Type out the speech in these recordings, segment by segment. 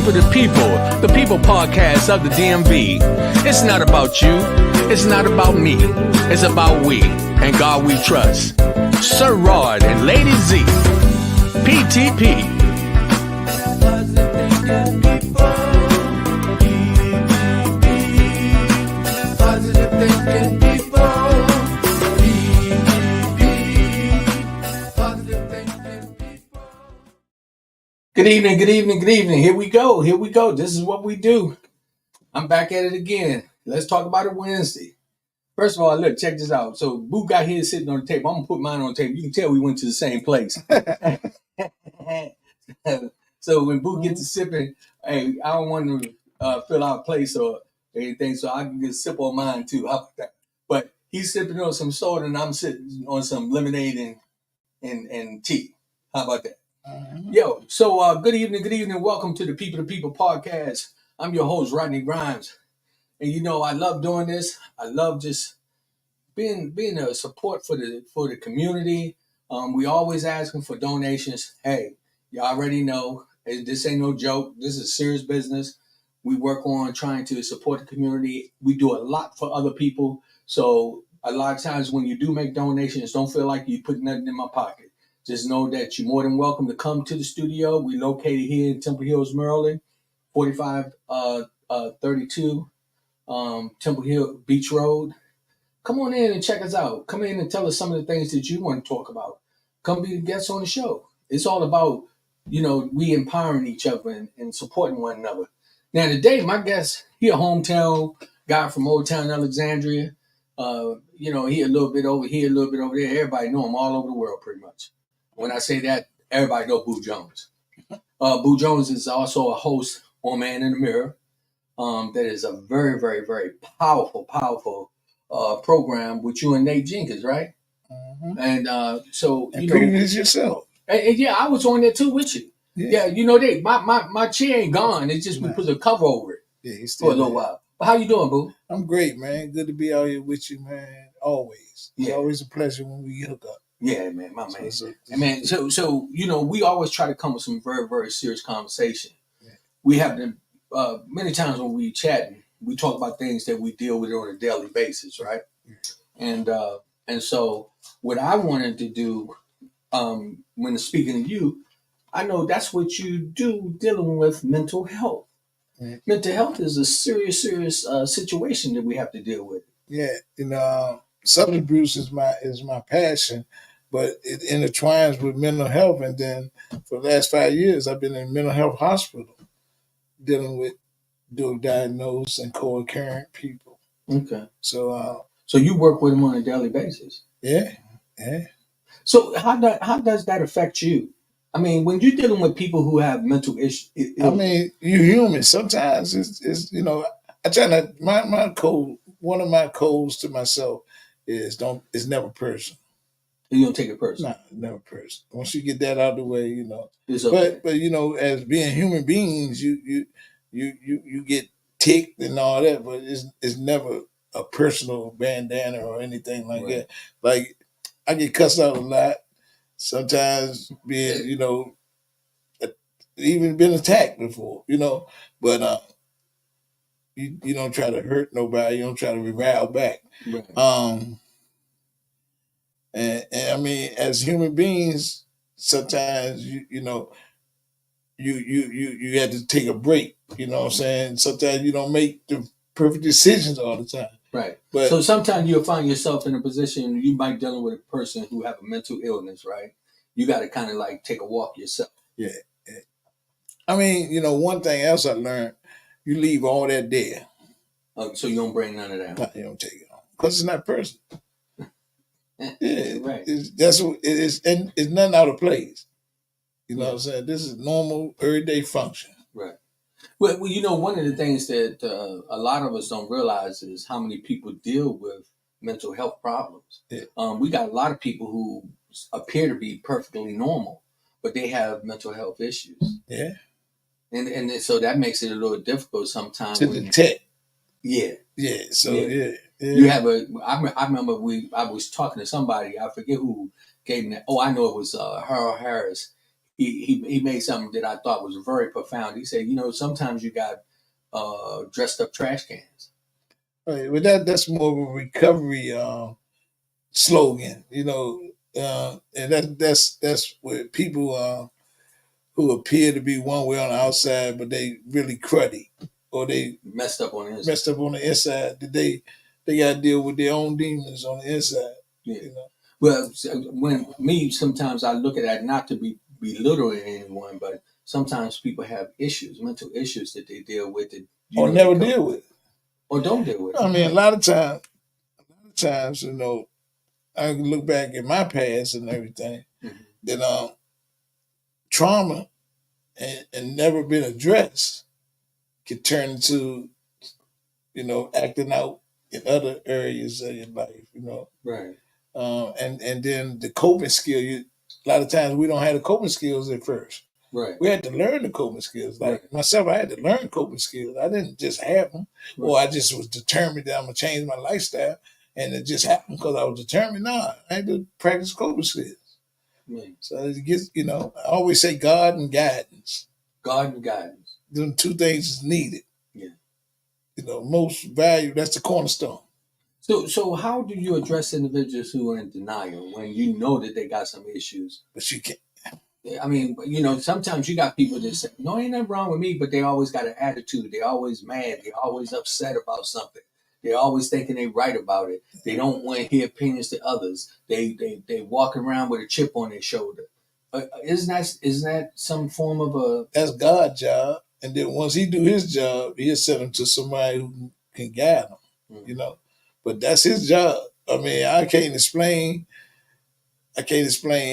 for the people podcast of the DMV. It's not about you. It's not about me. It's about we and God we trust. Sir Rod and Lady Z. PTP. Positive thinking people. Good evening. Here we go. This is what we do. I'm back at it again. Let's talk about it Wednesday. First of all, look, check this out. So Boo got his sitting on the table. I'm going to put mine on the table. You can tell we went to the same place. So when Boo gets to sipping, hey, I don't want to fill out place or anything, so I can get a sip on mine too. How about that? But he's sipping on some soda and I'm sitting on some lemonade and tea. How about that? Yo, so good evening. Welcome to the People podcast. I'm your host, Rodney Grimes. And you know, I love doing this. I love just being a support for the community. We always asking for donations. Hey, you already know this ain't no joke. This is serious business. We work on trying to support the community. We do a lot for other people. So a lot of times when you do make donations, don't feel like you put nothing in my pocket. Just know that you're more than welcome to come to the studio. We located here in Temple Hills, Maryland, 4532 Temple Hill Beach Road. Come on in and check us out. Come in and tell us some of the things that you want to talk about. Come be the guest on the show. It's all about, we empowering each other and supporting one another. Now today, my guest, he a hometown guy from Old Town Alexandria. He a little bit over here, a little bit over there. Everybody know him all over the world pretty much. When I say that, everybody know Boo Jones. Boo Jones is also a host on Man in the Mirror. That is a very, very, very powerful program with you and Nate Jenkins, right? Mm-hmm. And so and previous yourself. And yeah, I was on there too with you. Yeah, Nate, my chair ain't gone. It's just we put a cover over it. Yeah, he's still for a little while. But how you doing, Boo? I'm great, man. Good to be out here with you, man. Always. It's always a pleasure when we hook up. Yeah, man, my man. So we always try to come with some very, very serious conversation. Yeah. We have them many times when we chatting, we talk about things that we deal with on a daily basis, right? Yeah. And so what I wanted to do, when speaking to you, I know that's what you do dealing with mental health. Yeah. Mental health is a serious situation that we have to deal with. Yeah, substance abuse is my passion. But it intertwines with mental health. And then for the last 5 years, I've been in mental health hospital dealing with dual diagnosed and co-occurring people. Okay. So you work with them on a daily basis? Yeah. So how does that affect you? I mean, when you're dealing with people who have mental issues. I mean, you're human. Sometimes it's I try to, my code, one of my codes to myself is never personal. You don't take it personal. No, never personal. Once you get that out of the way, It's okay. But as being human beings, you get ticked and all that, but it's never a personal bandana or anything like that. Like I get cussed out a lot. Sometimes being, even been attacked before, but you don't try to hurt nobody. You don't try to rile back. Right. And I mean, as human beings, sometimes you have to take a break. You know what I'm saying? Sometimes you don't make the perfect decisions all the time. Right. But so sometimes you'll find yourself in a position you might dealing with a person who have a mental illness, right? You got to kind of like take a walk yourself. Yeah. I mean, one thing else I learned, you leave all that there. So you don't bring none of that. No, you don't take it home because it's not personal. Yeah, right. That's what it is, and it's nothing out of place. You know what I'm saying? This is normal, everyday function. Right. Well, one of the things that a lot of us don't realize is how many people deal with mental health problems. Yeah. We got a lot of people who appear to be perfectly normal, but they have mental health issues. Yeah. And so that makes it a little difficult sometimes to detect. Yeah. Yeah. So yeah. You have I remember I was talking to somebody, I forget who gave me that. Oh, I know it was Harold Harris. he made something that I thought was very profound. He said, sometimes you got dressed up trash cans. Right. Well, that's more of a recovery slogan, and that's where people who appear to be one way on the outside, but they really cruddy, or they Messed up on the inside. messed up on the inside. That they got to deal with their own demons on the inside. Yeah. Well, sometimes I look at that, not to be belittling anyone, but sometimes people have issues, mental issues that they deal with that or never deal with, or don't deal with. I mean, a lot of times, I can look back at my past and everything that trauma and never been addressed can turn into acting out in other areas of your life. Right. And then the coping skill. A lot of times we don't have the coping skills at first. Right. We had to learn the coping skills. Like myself, I had to learn coping skills. I didn't just have them, or I just was determined that I'm gonna change my lifestyle, and it just happened because I was determined. No, I had to practice coping skills. Right. So it gets, I always say God and guidance. God and guidance. Them two things is needed. Yeah. Most value. That's the cornerstone. So how do you address individuals who are in denial when you know that they got some issues? But you can't. I mean, sometimes you got people that say, no, ain't nothing wrong with me, but they always got an attitude. They always mad. They always upset about something. They're always thinking they right about it. They don't want to hear opinions to others. They walk around with a chip on their shoulder. Isn't that some form of a... That's God's job. And then once he do his job, he'll send them to somebody who can guide them, But that's his job. I mean, I can't explain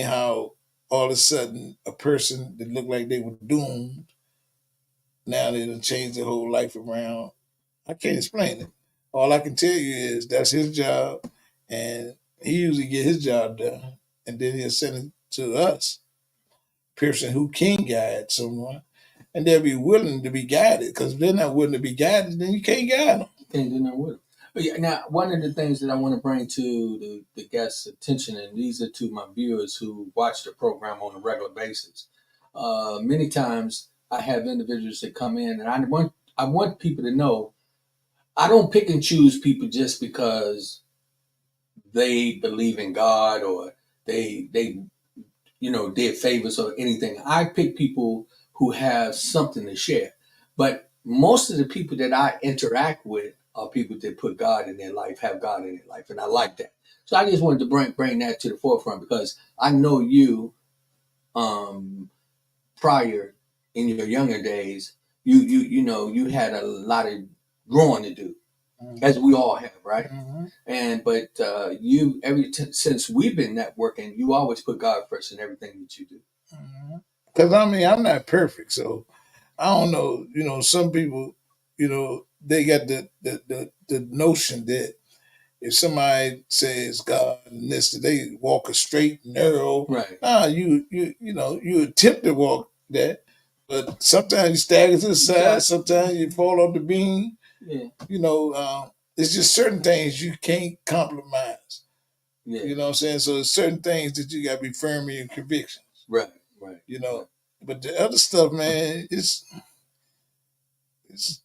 how all of a sudden a person that looked like they were doomed, now they done changed their whole life around. I can't explain it. All I can tell you is that's his job, and he usually get his job done, and then he'll send it to us, person who can guide someone, and they'll be willing to be guided. Because if they're not willing to be guided, then you can't guide them. Can't do nothing with them. But yeah, now, one of the things that I want to bring to the guests' attention, and these are to my viewers who watch the program on a regular basis. Many times I have individuals that come in, and I want people to know I don't pick and choose people just because they believe in God or they did favors or anything. I pick people who have something to share. But most of the people that I interact with are people that put God in their life, have God in their life, and I like that. So I just wanted to bring that to the forefront because I know you prior in your younger days, you had a lot of growing to do, as we all have, right? But since we've been networking, you always put God first in everything that you do. Because I'm not perfect, so I don't know. Some people, they got the notion that if somebody says God and this, they walk a straight, narrow. Right. You attempt to walk that, but sometimes you stagger to the side. Sometimes you fall off the beam. Yeah. It's just certain things you can't compromise. Yeah. You know what I'm saying? So there's certain things that you got to be firm in your convictions. Right. But the other stuff, man, it's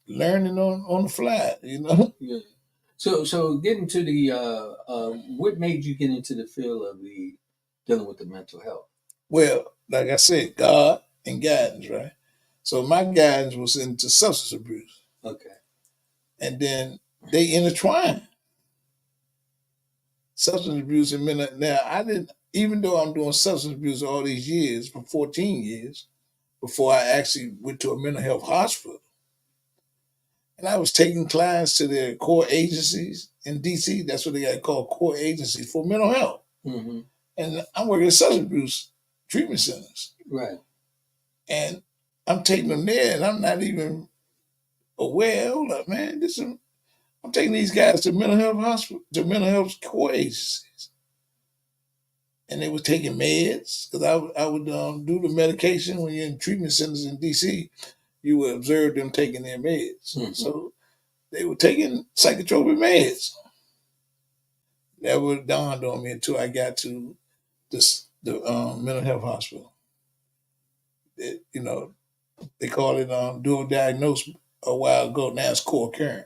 learning on the fly. Yeah. So getting to the what made you get into the field of dealing with the mental health? Well, like I said, God and guidance, right? So my guidance was into substance abuse. Okay. And then they intertwine. Substance abuse and mental. Now I didn't, even though I'm doing substance abuse all these years, for 14 years, before I actually went to a mental health hospital. And I was taking clients to their core agencies in DC. That's what they got called, core agencies for mental health. Mm-hmm. And I'm working at substance abuse treatment centers. Right. And I'm taking them there, and I'm not even aware. Hold up, man. I'm taking these guys to mental health hospital, to mental health core agencies. And they were taking meds, because I would do the medication when you're in treatment centers in DC. You would observe them taking their meds. Mm-hmm. So they were taking psychotropic meds. Never dawned on me until I got to the mental health hospital. you know, they call it dual diagnosis a while ago. Now it's co-occurring.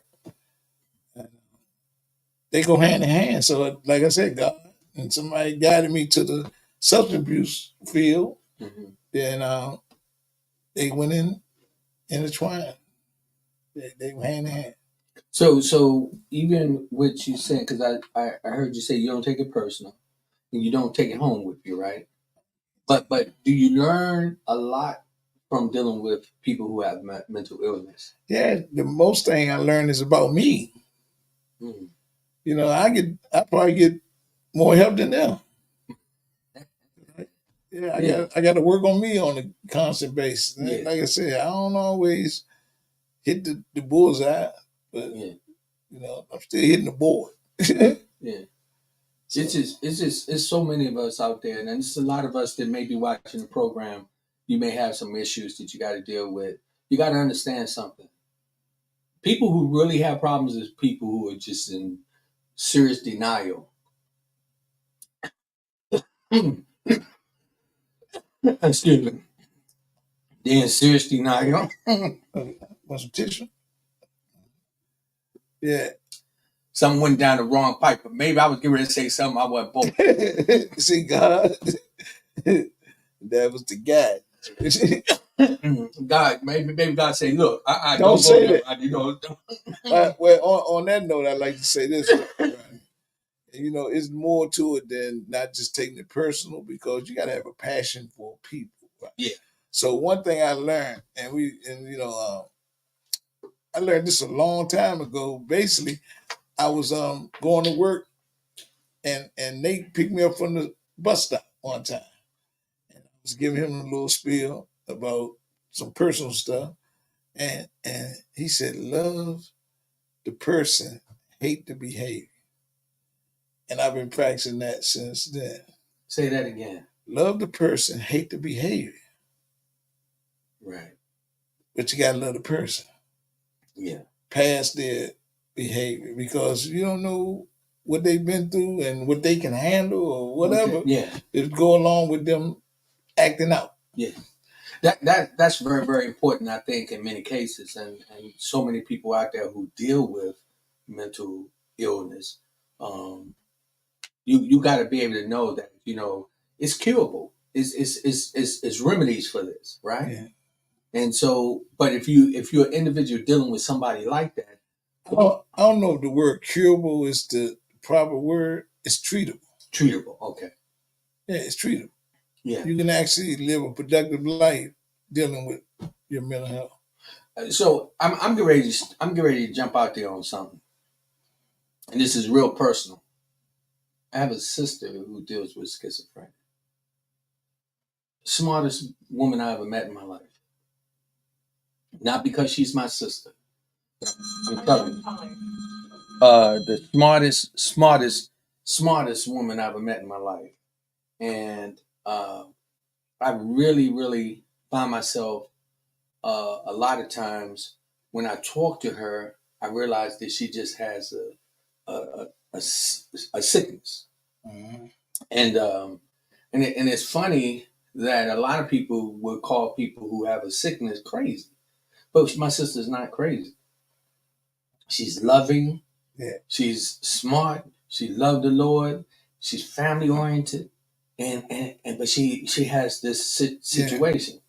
They go hand in hand. So, like I said, God and somebody guided me to the substance abuse field. Mm-hmm. Then they went in intertwined. They went hand in hand. So even what you said, because I heard you say you don't take it personal and you don't take it home with you, right? But do you learn a lot from dealing with people who have mental illness? Yeah, the most thing I learned is about me. Mm. You know, I probably get more help than them. Yeah, Yeah, I got to work on me on a constant basis. yeah, Like I said, I don't always hit the bullseye, but yeah, you know, I'm still hitting the board. yeah. So, It's so many of us out there, and it's a lot of us that may be watching the program. You may have some issues that you got to deal with. You got to understand something. People who really have problems is people who are just in serious denial. Excuse me. They're in serious denial. want some tissue? Yeah. Something went down the wrong pipe, but maybe I was getting ready to say something I wasn't supposed See, God, that was the guy. to. God, maybe God say, look, I Don't don't go say there. that. You know, Well, on that note, I'd like to say this. You know, it's more to it than not just taking it personal because you got to have a passion for people. Right? yeah, So one thing I learned, and you know, I learned this a long time ago. Basically, I was going to work, and Nate picked me up from the bus stop one time, and I was giving him a little spiel about some personal stuff, and he said, "Love the person, hate the behavior," and I've been practicing that since then. say that again. Love the person, hate the behavior, Right. but you gotta love the person Yeah. past their behavior because you don't know what they've been through and what they can handle or whatever Okay. Yeah. that go along with them acting out. Yeah. That's very, very important, I think, in many cases, and so many people out there who deal with mental illness. Um, you got to be able to know that it's curable. It's remedies for this, right? Yeah. And so, but if you're an individual dealing with somebody like that, I don't know if the word curable is the proper word. It's treatable. treatable. Okay. Yeah, it's treatable. Yeah. You can actually live a productive life dealing with your mental health. So I'm getting ready to jump out there on something, and this is real personal. I have a sister who deals with schizophrenia. Smartest woman I ever met in my life. Not because she's my sister. I'm telling you. The smartest woman I ever met in my life. And I really, really find myself a lot of times when I talk to her, I realize that she just has a sickness. Mm-hmm. And it's funny that a lot of people would call people who have a sickness crazy, but my sister's not crazy. She's loving. Yeah. She's smart. She loved the Lord. She's family oriented, and but she has this situation,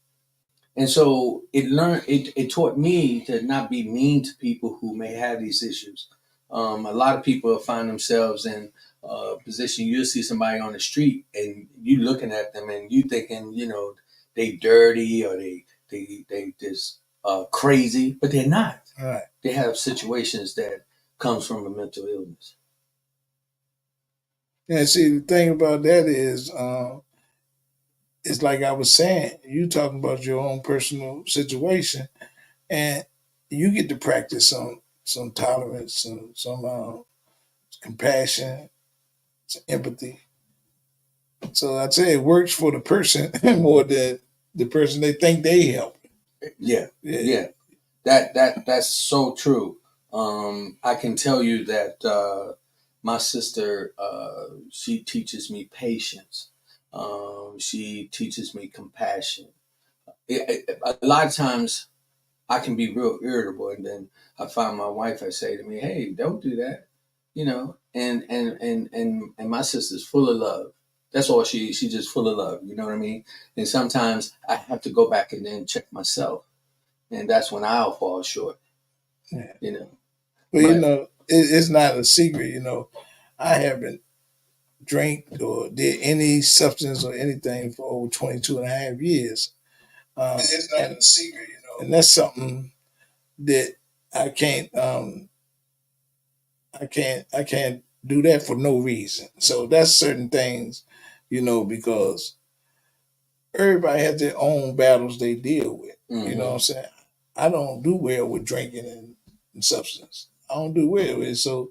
and so it taught me to not be mean to people who may have these issues. A lot of people find themselves in a position. You'll see somebody on the street, and you looking at them, and you thinking, they dirty or they just crazy, but they're not. All right. They have situations that comes from a mental illness. Yeah. See, the thing about that is, it's like I was saying. You talking about your own personal situation, and you get to practice some tolerance, some compassion, some empathy. So I'd say it works for the person more than the person they think they help. Yeah, Yeah. yeah. That's so true. I can tell you that my sister, she teaches me patience. She teaches me compassion. a lot of times I can be real irritable, and then I find my wife. I say to me, "Hey, don't do that," and my sister's full of love. That's all she just full of love. You know what I mean? And sometimes I have to go back and then check myself, and that's when I'll fall short. Yeah. You know, Well, but it's not a secret. I haven't drank or did any substance or anything for over 22 and a half years. It's not a secret. And that's something that I can't, I can't do that for no reason. So that's certain things, because everybody has their own battles they deal with. You know what I'm saying? I don't do well with drinking and substance. I don't do well with it, so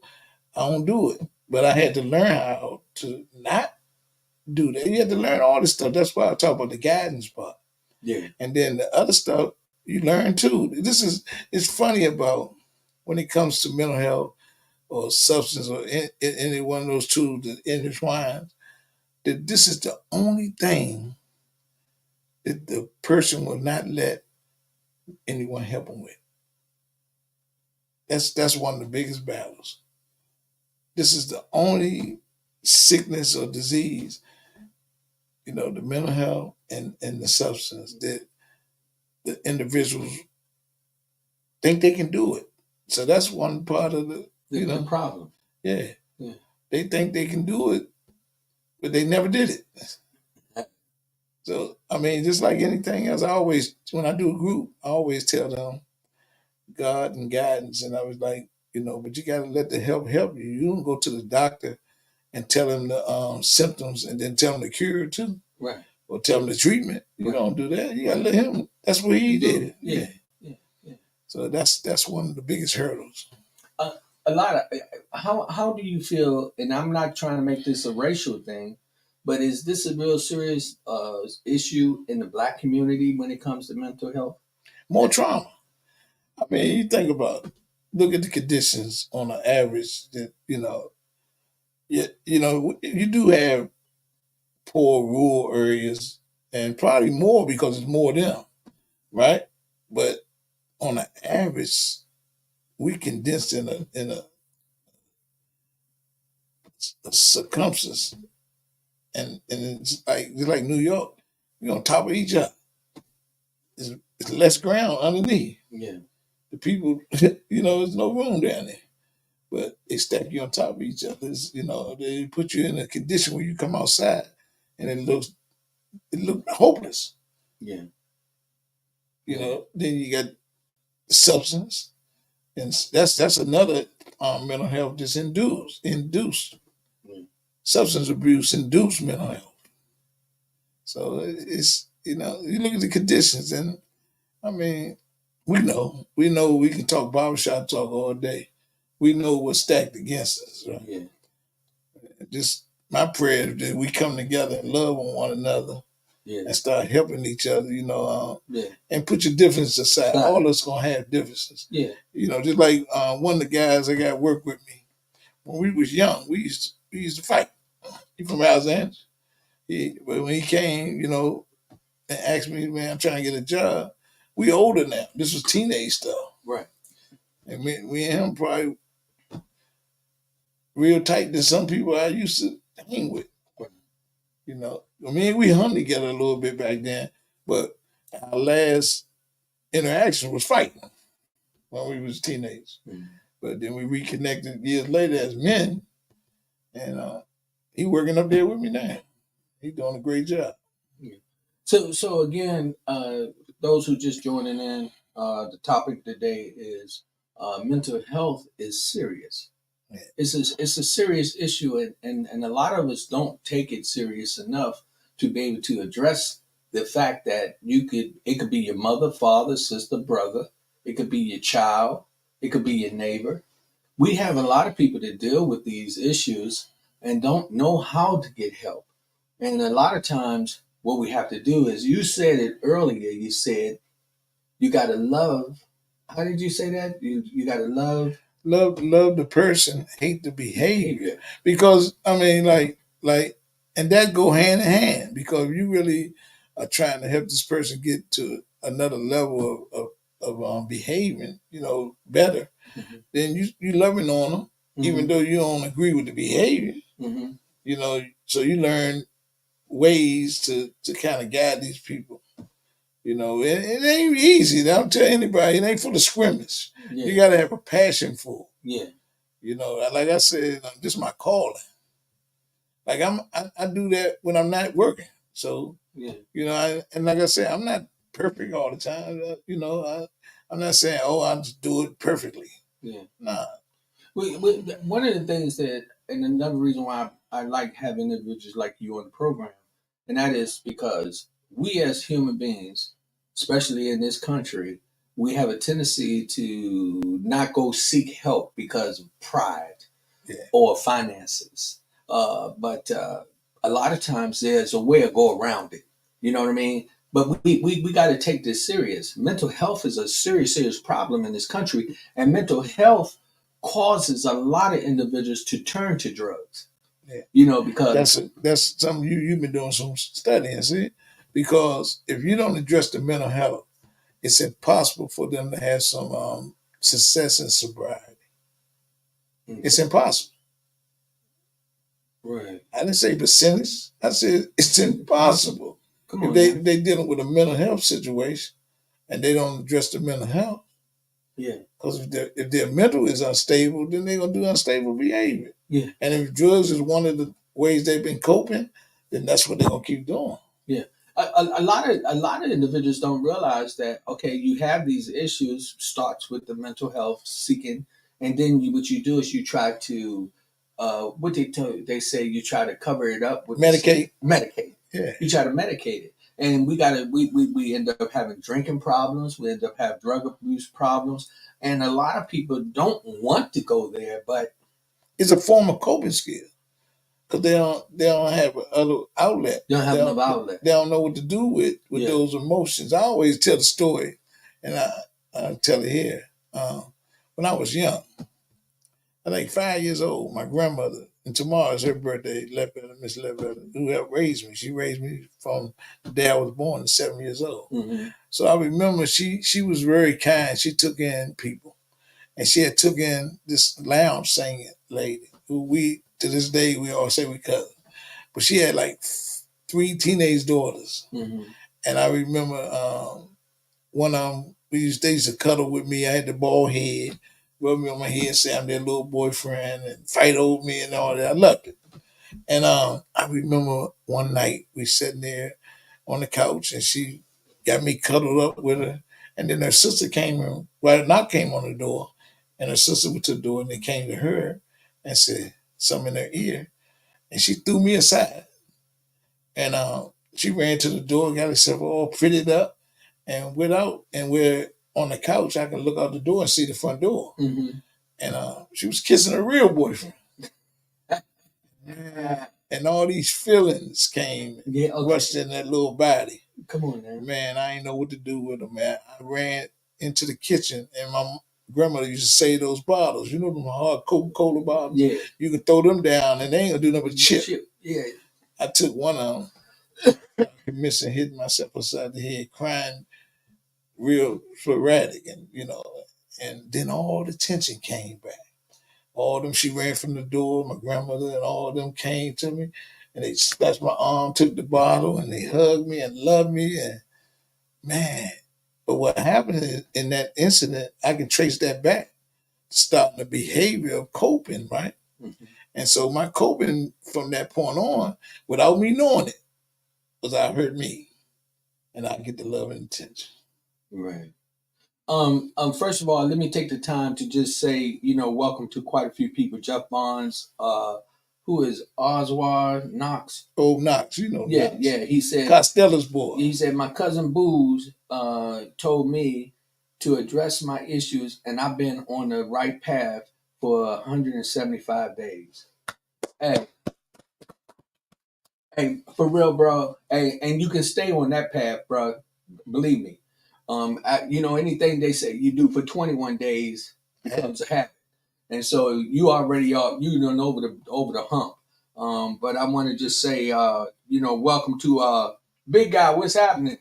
I don't do it. But I had to learn how to not do that. You have to learn all this stuff. That's why I talk about the guidance part. yeah, And then the other stuff you learn too. It's funny about when it comes to mental health or substance or any one of those two that intertwine, that this is the only thing that the person will not let anyone help them with. That's one of the biggest battles. This is the only sickness or disease, the mental health and the substance that the individuals think they can do it. So that's one part of the problem. Yeah. Yeah. They think they can do it, but they never did it. So, I mean, just like anything else, when I do a group, I always tell them God and guidance. And I was like, but you got to let the help you. You don't go to the doctor and tell him the symptoms and then tell him the cure too. Right. Or tell him the treatment. You don't do that. You got to let him. That's what he did. Yeah. So that's one of the biggest hurdles. A lot of how do you feel? And I'm not trying to make this a racial thing, but is this a real serious issue in the Black community when it comes to mental health? More trauma. I mean, you think about it. Look at the conditions on an average that, you do have poor rural areas and probably more because it's more of them, right? But on an average, we condense in a circumference, and it's like New York, we're on top of each other. It's less ground underneath. Yeah. The people, there's no room down there. But they stack you on top of each other. They put you in a condition where you come outside and it looks hopeless. Yeah. Then you got substance, and that's another mental health that's induced. Substance abuse induced mental health. So it's you look at the conditions, and I mean, we know we can talk barbershop talk all day. We know what's stacked against us, right? Yeah. Just my prayer is that we come together and love on one another. Yeah. And start helping each other, and put your differences aside. Right. All of us gonna have differences. Yeah. Just like one of the guys I got work with me when we was young, we used to fight. He from Alexandria. But when he came, and asked me, man, I'm trying to get a job. We older now. This was teenage stuff. Right. And we and him probably real tight than some people I used to hang with. We hung together a little bit back then, but our last interaction was fighting when we was teenagers. Mm-hmm. But then we reconnected years later as men, and he working up there with me now. He doing a great job. Yeah. So again, those who just joining in, the topic today is mental health is serious. Yeah. It's a serious issue, and a lot of us don't take it serious enough to be able to address the fact that it could be your mother, father, sister, brother, it could be your child, it could be your neighbor. We have a lot of people that deal with these issues and don't know how to get help. And a lot of times what we have to do is, you said it earlier, you said you got to love. How did you say that? You got to love the person, hate the behavior. Because I mean, like, and that go hand in hand, because you really trying to help this person get to another level of behaving, better, Mm-hmm. then you loving on them, even Mm-hmm. though you don't agree with the behavior. Mm-hmm. So you learn ways to kind of guide these people. It ain't easy. I'll tell anybody, it ain't for the scrimmage. Yeah. You got to have a passion for Yeah. it. Like I said, this is my calling. Like I do that when I'm not working. So, Yeah. and like I said, I'm not perfect all the time. I'm not saying, oh, I just do it perfectly. Yeah. Nah. One of the things that, and another reason why I like having individuals like you on the program, and that is because we as human beings, especially in this country, we have a tendency to not go seek help because of pride Yeah. or finances. But a lot of times there's a way to go around it. You know what I mean? But we got to take this serious. Mental health is a serious problem in this country, and mental health causes a lot of individuals to turn to drugs. Yeah. Because that's something you've been doing some studying, see? Because if you don't address the mental health, it's impossible for them to have some success in sobriety. It's impossible. Right. I didn't say percentage. I said it's impossible. Come on, If they dealing with a mental health situation and they don't address the mental health, yeah. Because if their mental is unstable, then they're gonna do unstable behavior. Yeah. And if drugs is one of the ways they've been coping, then that's what they're gonna keep doing. Yeah. A lot of individuals don't realize that okay, you have these issues starts with the mental health seeking, and then what you do is you try to what they say you try to cover it up with medicate. Yeah. You try to medicate it, and we end up having drinking problems. We end up having drug abuse problems, and a lot of people don't want to go there, but it's a form of coping skill. Because they don't have other outlet. They don't have enough outlet. They don't know what to do with those emotions. I always tell the story, and I tell it here. When I was young, I think 5 years old, my grandmother, and tomorrow is her birthday, Miss Ledbetter, who helped raise me. She raised me from the day I was born to 7 years old. Mm-hmm. So I remember she was very kind. She took in people. And she had took in this lounge singing lady who we, to this day, we all say we cousin. But she had like 3 teenage daughters. Mm-hmm. And I remember one of them, they used to cuddle with me. I had the bald head, rub me on my head, say I'm their little boyfriend, and fight over me and all that. I loved it. And I remember one night we sitting there on the couch and she got me cuddled up with her. And then her sister came in, well, knock came on the door. And her sister went to the door and they came to her and said something in her ear. And she threw me aside. And she ran to the door, got herself all prettied up, and went out. And we're on the couch. I can look out the door and see the front door. Mm-hmm. And she was kissing her real boyfriend. And all these feelings came rushed in that little body. Come on, man. Man, I ain't know what to do with them, man. I ran into the kitchen, and my grandmother used to say those bottles. You know them hard Coca-Cola bottles? Yeah. You can throw them down, and they ain't gonna do nothing but chip. Yeah. I took one of them, missing, hitting myself upside the head, crying real sporadic, and then all the tension came back. All of them, she ran from the door, my grandmother and all of them came to me and they snatched my arm, took the bottle, and they hugged me and loved me. And man, but what happened in that incident, I can trace that back to starting the behavior of coping, right? Mm-hmm. And so my coping from that point on, without me knowing it, was I hurt me and I get the love and attention. Right. First of all, let me take the time to just say, welcome to quite a few people. Jeff Bonds, who is Oswald Knox. Oh, Knox, Knox. Yeah. He said Costella's boy. He said my cousin Booze told me to address my issues, and I've been on the right path for 175 days. Hey, for real, bro. Hey, and you can stay on that path, bro. Believe me. Anything they say you do for 21 days becomes a habit, and so you already are over the hump. But I want to just say, welcome to Big guy, what's happening?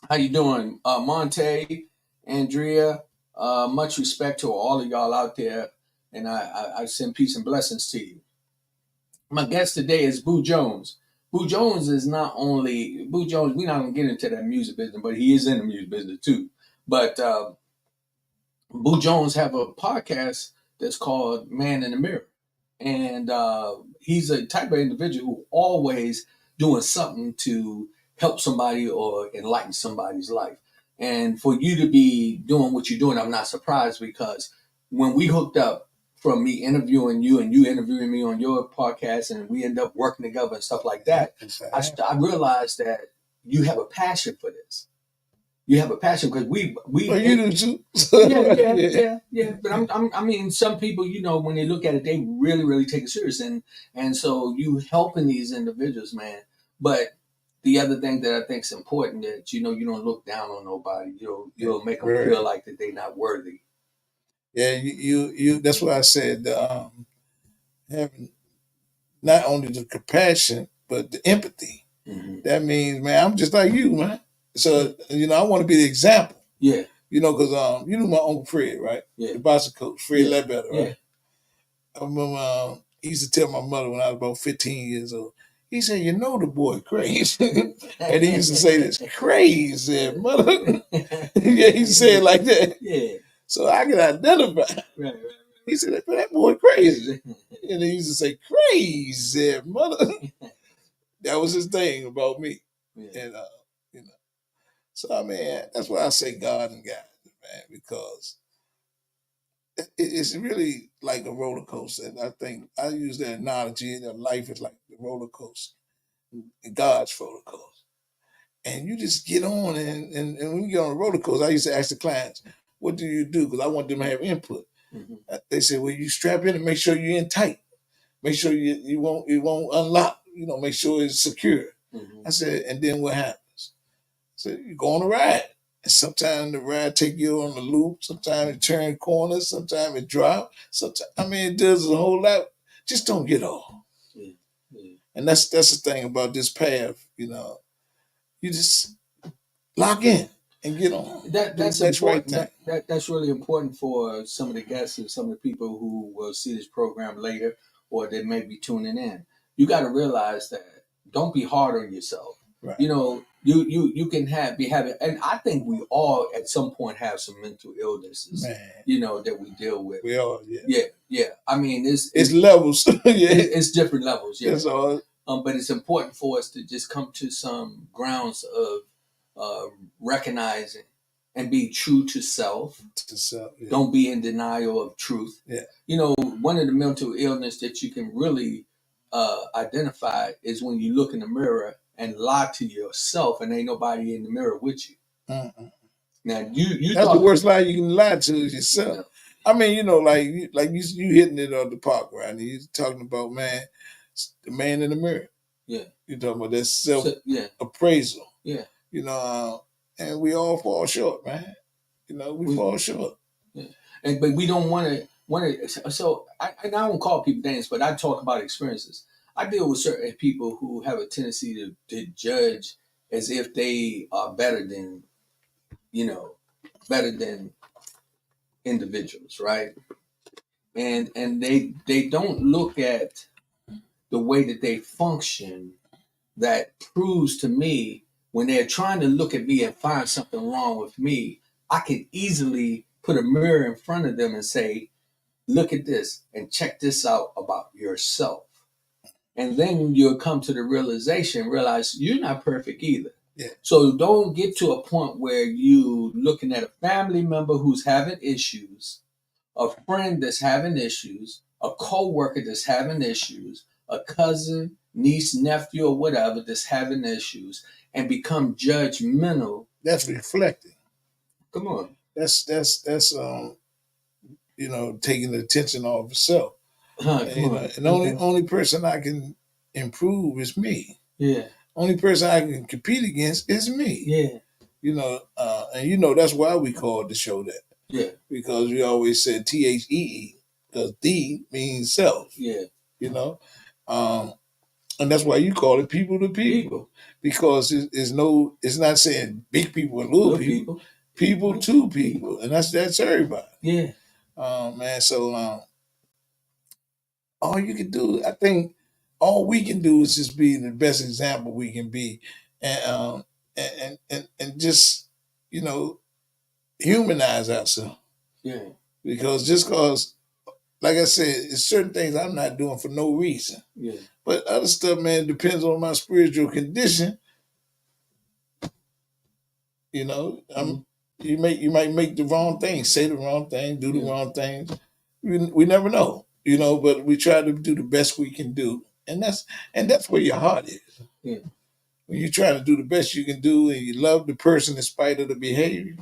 How you doing? Monte, Andrea, much respect to all of y'all out there. And I send peace and blessings to you. My guest today is Boo Jones. Boo Jones is not only Boo Jones. We're not gonna get into that music business, but he is in the music business too. But Boo Jones have a podcast that's called Man in the Mirror, and he's a type of individual who always doing something to help somebody or enlighten somebody's life. And for you to be doing what you're doing, I'm not surprised, because when we hooked up from me interviewing you and you interviewing me on your podcast, and we end up working together and stuff like that, I realized that you have a passion for this. You have a passion, because we Well, you do too. yeah. But I mean, some people, when they look at it, they really, really take it serious, and so you helping these individuals, man. But the other thing that I think is important, that you don't look down on nobody. You'll make them feel like that they're not worthy. Yeah, you. That's why I said having not only the compassion but the empathy. Mm-hmm. That means, man, I'm just like you, man. So I want to be the example. Yeah. Because you know my Uncle Fred, right? Yeah. The boxing coach, Fred Ledbetter, right? Yeah. I remember he used to tell my mother when I was about 15 years old. He said, the boy crazy. And he used to say this, crazy, mother. Yeah, he used to say it like that. Yeah. So I could identify. Right. He said, that boy crazy. And he used to say, crazy, mother. That was his thing about me. Yeah. And, so, I mean, that's why I say God and God, man, because it's really like a roller coaster. And I think I use that analogy that life is like the roller coaster, God's roller coaster. And you just get on, and when you get on a roller coaster, I used to ask the clients, what do you do? Because I want them to have input. Mm-hmm. They said, well, you strap in and make sure you're in tight. Make sure you won't unlock. Make sure it's secure. Mm-hmm. I said, and then what happens? So you go on a ride. And sometimes the ride take you on the loop. Sometimes it turn corners. Sometimes it drop. It does a whole lot. Just don't get off. Yeah. Yeah. And that's the thing about this path. You just lock in and get on. That's important. That's really important for some of the guests and some of the people who will see this program later, or they may be tuning in. You got to realize that don't be hard on yourself. Right. You can be having, and I think we all at some point have some mental illnesses, man. That we deal with. We all, yeah. Yeah. I mean, it's levels. Yeah. It's different levels. Yeah. That's all. But it's important for us to just come to some grounds of recognizing and be true to self. Yeah. Don't be in denial of truth. Yeah. One of the mental illness that you can really identify is when you look in the mirror and lie to yourself, and ain't nobody in the mirror with you. Mm-mm. Now you that's the worst lie you can lie to yourself. Yeah. I mean, like you hitting it on the park, right? You talking about, man, the man in the mirror. Yeah. You talking about that self appraisal. Yeah. And we all fall short, man. We fall short. Yeah. But we don't want to. So I don't call people names, but I talk about experiences. I deal with certain people who have a tendency to judge as if they are better than individuals, right? And they don't look at the way that they function. That proves to me, when they're trying to look at me and find something wrong with me, I can easily put a mirror in front of them and say, look at this and check this out about yourself. And then you'll come to the realize you're not perfect either. Yeah. So don't get to a point where you looking at a family member who's having issues, a friend that's having issues, a coworker that's having issues, a cousin, niece, nephew, or whatever that's having issues, and become judgmental. That's reflecting. Come on. That's taking the attention off of self. And only person I can improve is me. Yeah. Only person I can compete against is me. Yeah. And that's why we called the show that. Yeah. Because we always said THEE, because "the" means self. Yeah. And that's why you call it people to people, because it's not saying big people and little people, people to people, and that's everybody. Yeah. Man, so all you can do, I think, all we can do is just be the best example we can be, and and just you know humanize ourselves. Yeah. Because just cause, like I said, it's certain things I'm not doing for no reason. Yeah. But other stuff, man, depends on my spiritual condition. You know, you might make the wrong thing, say the wrong thing, do the wrong thing. We never know, you know. But we try to do the best we can do, and that's where your heart is. Yeah. When you're trying to do the best you can do, and you love the person in spite of the behavior,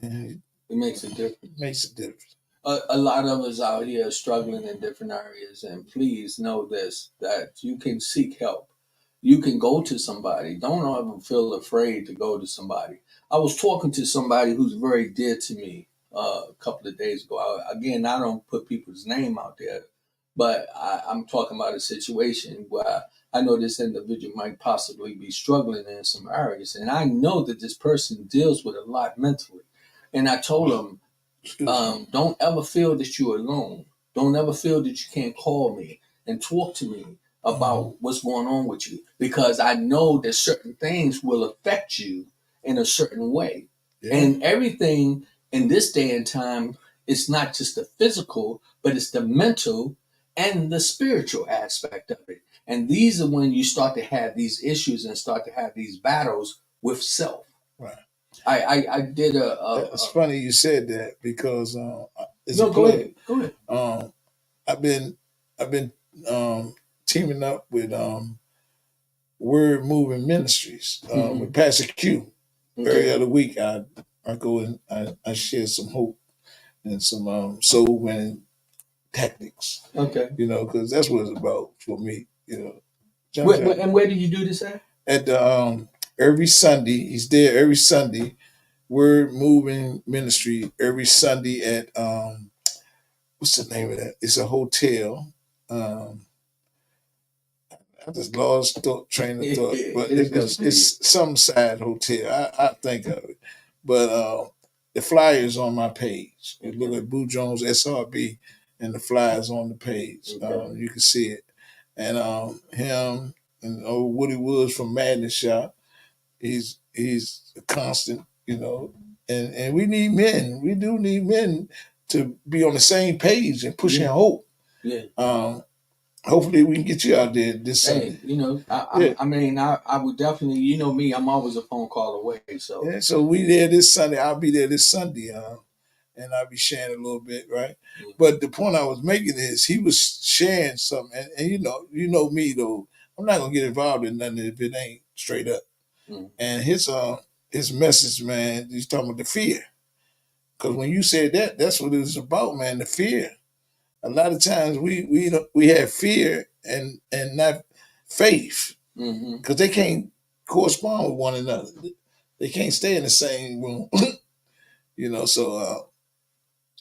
it makes a difference. It makes a difference. A lot of us out here are struggling in different areas, and please know this: that you can seek help. You can go to somebody. Don't ever feel afraid to go to somebody. I was talking to somebody who's very dear to me a couple of days ago. Again, I don't put people's name out there, but I'm talking about a situation where I know this individual might possibly be struggling in some areas, and I know that this person deals with a lot mentally. And I told him, don't ever feel that you're alone. Don't ever feel that you can't call me and talk to me about what's going on with you, because I know that certain things will affect you in a certain way. Yeah. And everything in this day and time, it's not just the physical, but it's the mental and the spiritual aspect of it. And these are when you start to have these issues and start to have these battles with self. Right. I did It's funny you said that, because go ahead. Go ahead. I've been teaming up with Word Moving Ministries with Pastor Q. Okay. Every other week I go and I share some hope and some soul winning tactics. Okay. You know, because that's what it's about for me. You know. And where do you do this at? At every Sunday. He's there every Sunday. Word Moving Ministry every Sunday at what's the name of that? It's a hotel. I just lost train of thought, but it's some side hotel. I think of it, but the flyers on my page. You look at Boo Jones SRB, and the flyers on the page. Okay. You can see it, and him and old Woody Woods from Madness Shop. He's a constant, you know, and we need men. We do need men to be on the same page and pushing hope. Yeah. Hopefully we can get you out there this Sunday. Hey, you know, I mean, I would definitely, you know me, I'm always a phone call away. So yeah, so we there this Sunday. I'll be there this Sunday, and I'll be sharing a little bit, right? Yeah. But the point I was making is he was sharing something, and you know me though, I'm not gonna get involved in nothing if it ain't straight up. And his message, man, he's talking about the fear, because when you said that, that's what it was about, man, the fear. A lot of times we have fear and not faith, because they can't correspond with one another. They can't stay in the same room, you know. So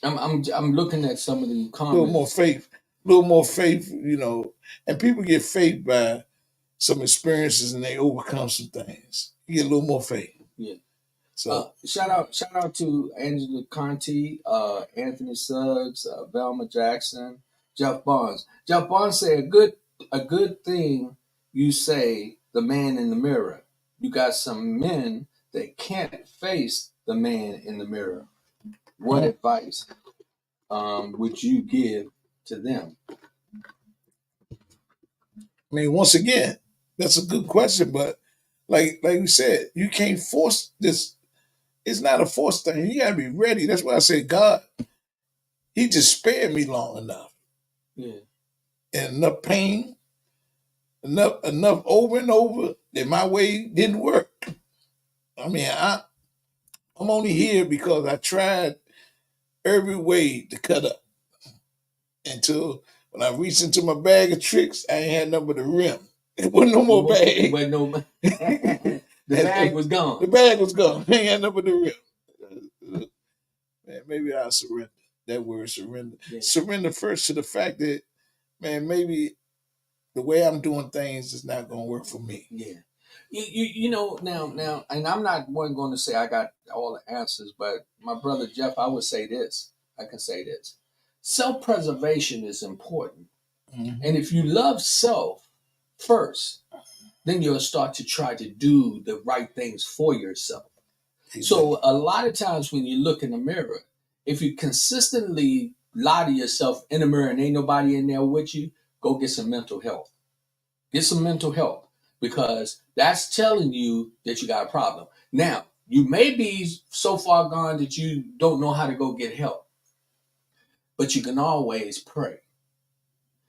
I'm looking at some of the comments. A little more faith, you know. And people get faith by some experiences, and they overcome some things. You get a little more faith. Yeah. So shout out to Angela Conti, Anthony Suggs, Velma Jackson, Jeff Barnes. Jeff Barnes said a good thing you say, the man in the mirror. You got some men that can't face the man in the mirror. What advice would you give to them? I mean, once again, that's a good question, but like we said, you can't force this. It's not a force thing. You gotta be ready. That's why I say God, He just spared me long enough. Yeah. And enough pain, enough over and over that my way didn't work. I mean, I'm only here because I tried every way to cut up. Until when I reached into my bag of tricks, I ain't had nothing but a rim. It wasn't no more bag. It wasn't no the bag was gone. The bag was gone. I ain't had nothing but the rim. Man, maybe I'll surrender. That word surrender. Yeah. Surrender first to the fact that, man, maybe the way I'm doing things is not going to work for me. Yeah. You know, now, and I'm not one going to say I got all the answers, but my brother Jeff, I would say this. I can say this. Self-preservation is important. Mm-hmm. And if you love self first, then you'll start to try to do the right things for yourself. Exactly. So a lot of times when you look in the mirror, if you consistently lie to yourself in the mirror and ain't nobody in there with you, go get some mental health. Get some mental help, because that's telling you that you got a problem. Now, you may be so far gone that you don't know how to go get help, but you can always pray.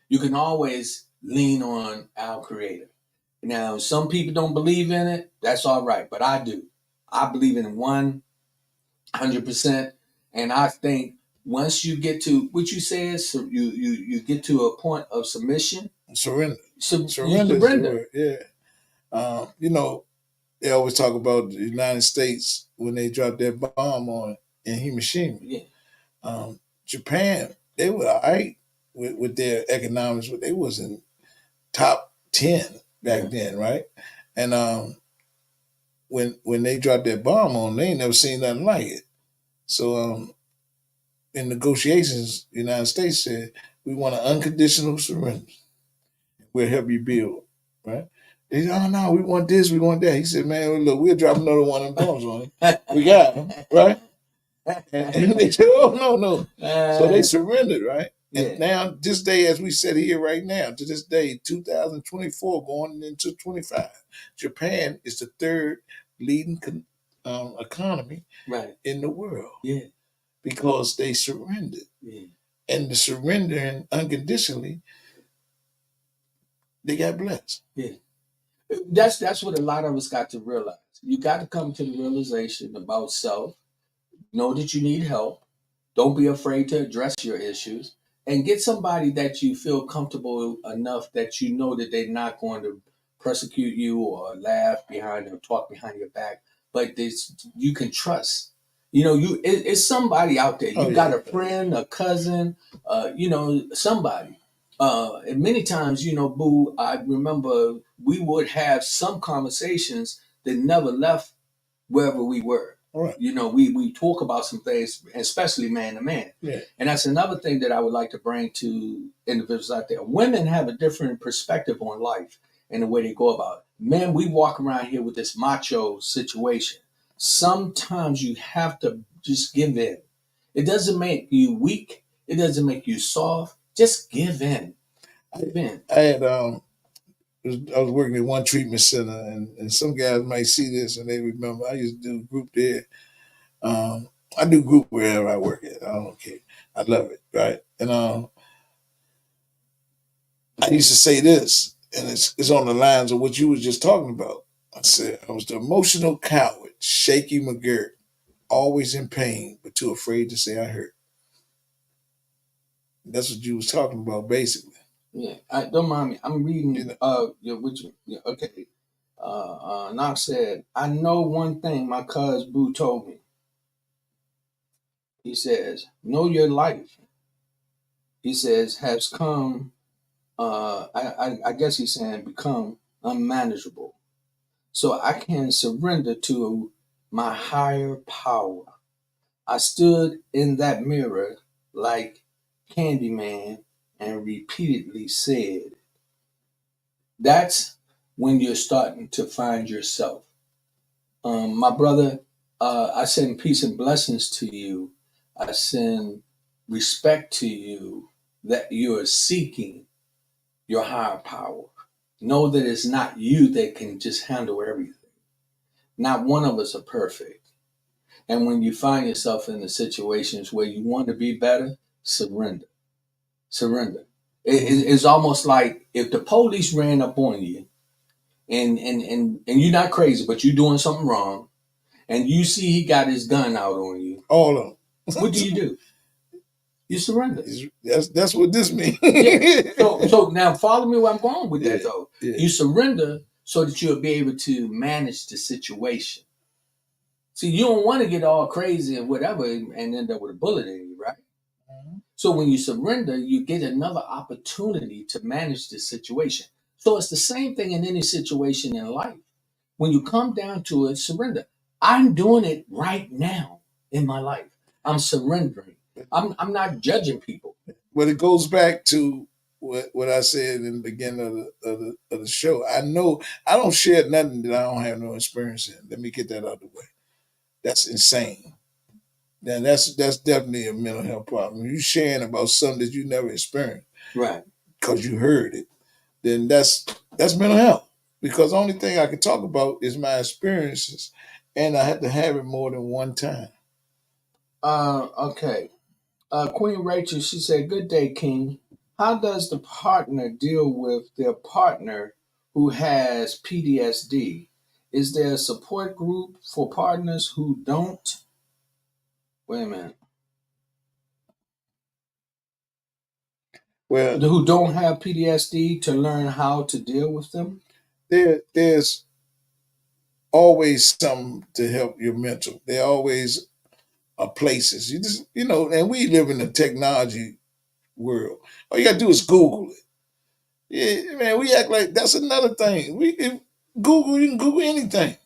You can always lean on our Creator. Now, some people don't believe in it. That's all right, but I do. I believe in it 100%, and I think once you get to what you said, so you get to a point of submission. Surrender. Surrender is the word. Yeah. You know, they always talk about the United States when they dropped that bomb on in Hiroshima. Yeah. Japan, they were all right with their economics, but they was in top 10 back then, right? And when they dropped that bomb on, they ain't never seen nothing like it. So in negotiations, the United States said, we want an unconditional surrender. We'll help you build, right? They said, oh no, we want this, we want that. He said, man, look, we'll drop another one of them bombs on him. We got him, right? And they said, oh no. So they surrendered, right? And now, this day, as we sit here right now, to this day, 2024, going into 25, Japan is the third leading economy in the world. Yeah. Because they surrendered. Yeah. And the surrendering unconditionally, they got blessed. Yeah. That's what a lot of us got to realize. You got to come to the realization about self. Know that you need help. Don't be afraid to address your issues, and get somebody that you feel comfortable enough that you know that they're not going to persecute you or laugh behind or talk behind your back, but you can trust. You know, it's somebody out there. You got a friend, a cousin, somebody. And many times, Boo, I remember we would have some conversations that never left wherever we were. Right. We talk about some things, especially man to man. Yeah. And that's another thing that I would like to bring to individuals out there. Women have a different perspective on life and the way they go about it. Men, we walk around here with this macho situation. Sometimes you have to just give in. It doesn't make you weak. It doesn't make you soft. Just give in. I was working at one treatment center, and some guys might see this and they remember I used to do group there. I do group wherever I work at. I don't care. I love it, right? And I used to say this, and it's on the lines of what you was just talking about. I said I was the emotional coward, shaky McGirt, always in pain, but too afraid to say I hurt. That's what you was talking about, basically. Yeah, don't mind me. I'm reading. Okay. Knox said, "I know one thing. My cousin Boo told me. He says, know your life. He says has come. I guess he's saying become unmanageable. So I can surrender to my higher power. I stood in that mirror like Candyman and repeatedly said." That's when you're starting to find yourself. My brother, I send peace and blessings to you. I send respect to you that you are seeking your higher power. Know that it's not you that can just handle everything. Not one of us are perfect. And when you find yourself in the situations where you want to be better, surrender. Surrender. It's almost like if the police ran up on you and you're not crazy, but you're doing something wrong, and you see he got his gun out on you. All of them. What do? You surrender. That's what this means. Yeah. So now follow me where I'm going with that though. Yeah. You surrender so that you'll be able to manage the situation. See, you don't want to get all crazy and whatever and end up with a bullet in you, right? Mm-hmm. So when you surrender, you get another opportunity to manage the situation. So it's the same thing in any situation in life. When you come down to it, surrender. I'm doing it right now in my life. I'm surrendering. I'm not judging people. But it goes back to what I said in the beginning of the show. I know I don't share nothing that I don't have no experience in. Let me get that out of the way. That's insane. Then that's definitely a mental health problem. You sharing about something that you never experienced Right. because you heard it, then that's mental health. Because the only thing I can talk about is my experiences, and I had to have it more than one time. Okay. Queen Rachel, she said, "Good day, King. How does the partner deal with their partner who has PTSD? Is there a support group for partners who don't?" Wait a minute. Well, Who don't have PTSD to learn how to deal with them? there's always something to help your mental. There always are places. You just and we live in a technology world. All you gotta do is Google it. Yeah, man, we act like that's another thing. Google, you can Google anything.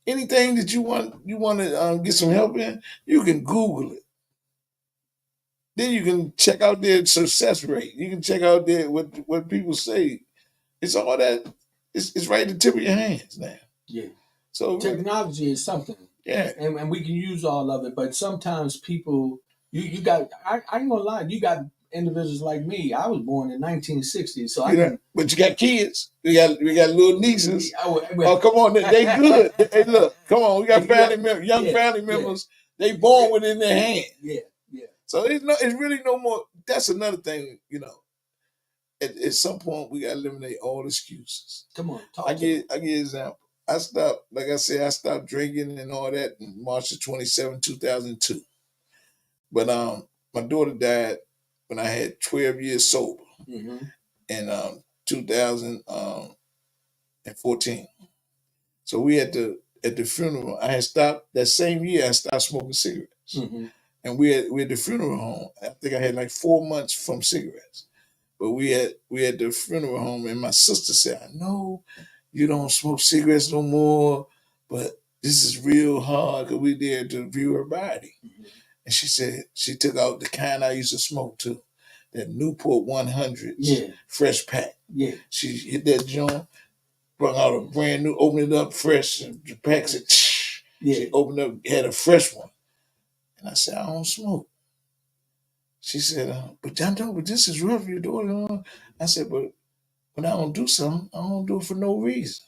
Anything that you want to get some help in, you can Google it. Then you can check out their success rate. You can check out their what people say. It's all that. It's right at the tip of your hands now. Yeah. So Technology is something, yeah, and we can use all of it, but sometimes people, you got, I ain't gonna lie, you got individuals like me. I was born in 1960, so I can. but you got kids. We got little nieces. I, Oh, come on, they good. Hey, look, come on, we got family members, young yeah, family yeah, members. They born with it in their hand. yeah, yeah. So it's really no more. That's another thing. At some point we got to eliminate all excuses. Come on, I talk to me. give an example. I stopped, like I said, I stopped drinking and all that in March of 27, 2002. But my daughter died when I had 12 years sober Mm-hmm. in 2014. So we at the funeral. I had stopped that same year. I stopped smoking cigarettes, Mm-hmm. and we at the funeral home. I think I had like 4 months from cigarettes. But we had the funeral home, and my sister said, "I know you don't smoke cigarettes no more, but this is real hard because we there to view her body." Mm-hmm. And she said she took out the kind I used to smoke too, that Newport 100s, Yeah, fresh pack. yeah, She hit that joint, brought out a brand new, opened it up fresh, and the pack said, "Tsh." yeah. She opened up, had a fresh one, and I said, "I don't smoke." She said, "But John, but this is rough, your daughter." I said, "But when I don't do something, I don't do it for no reason.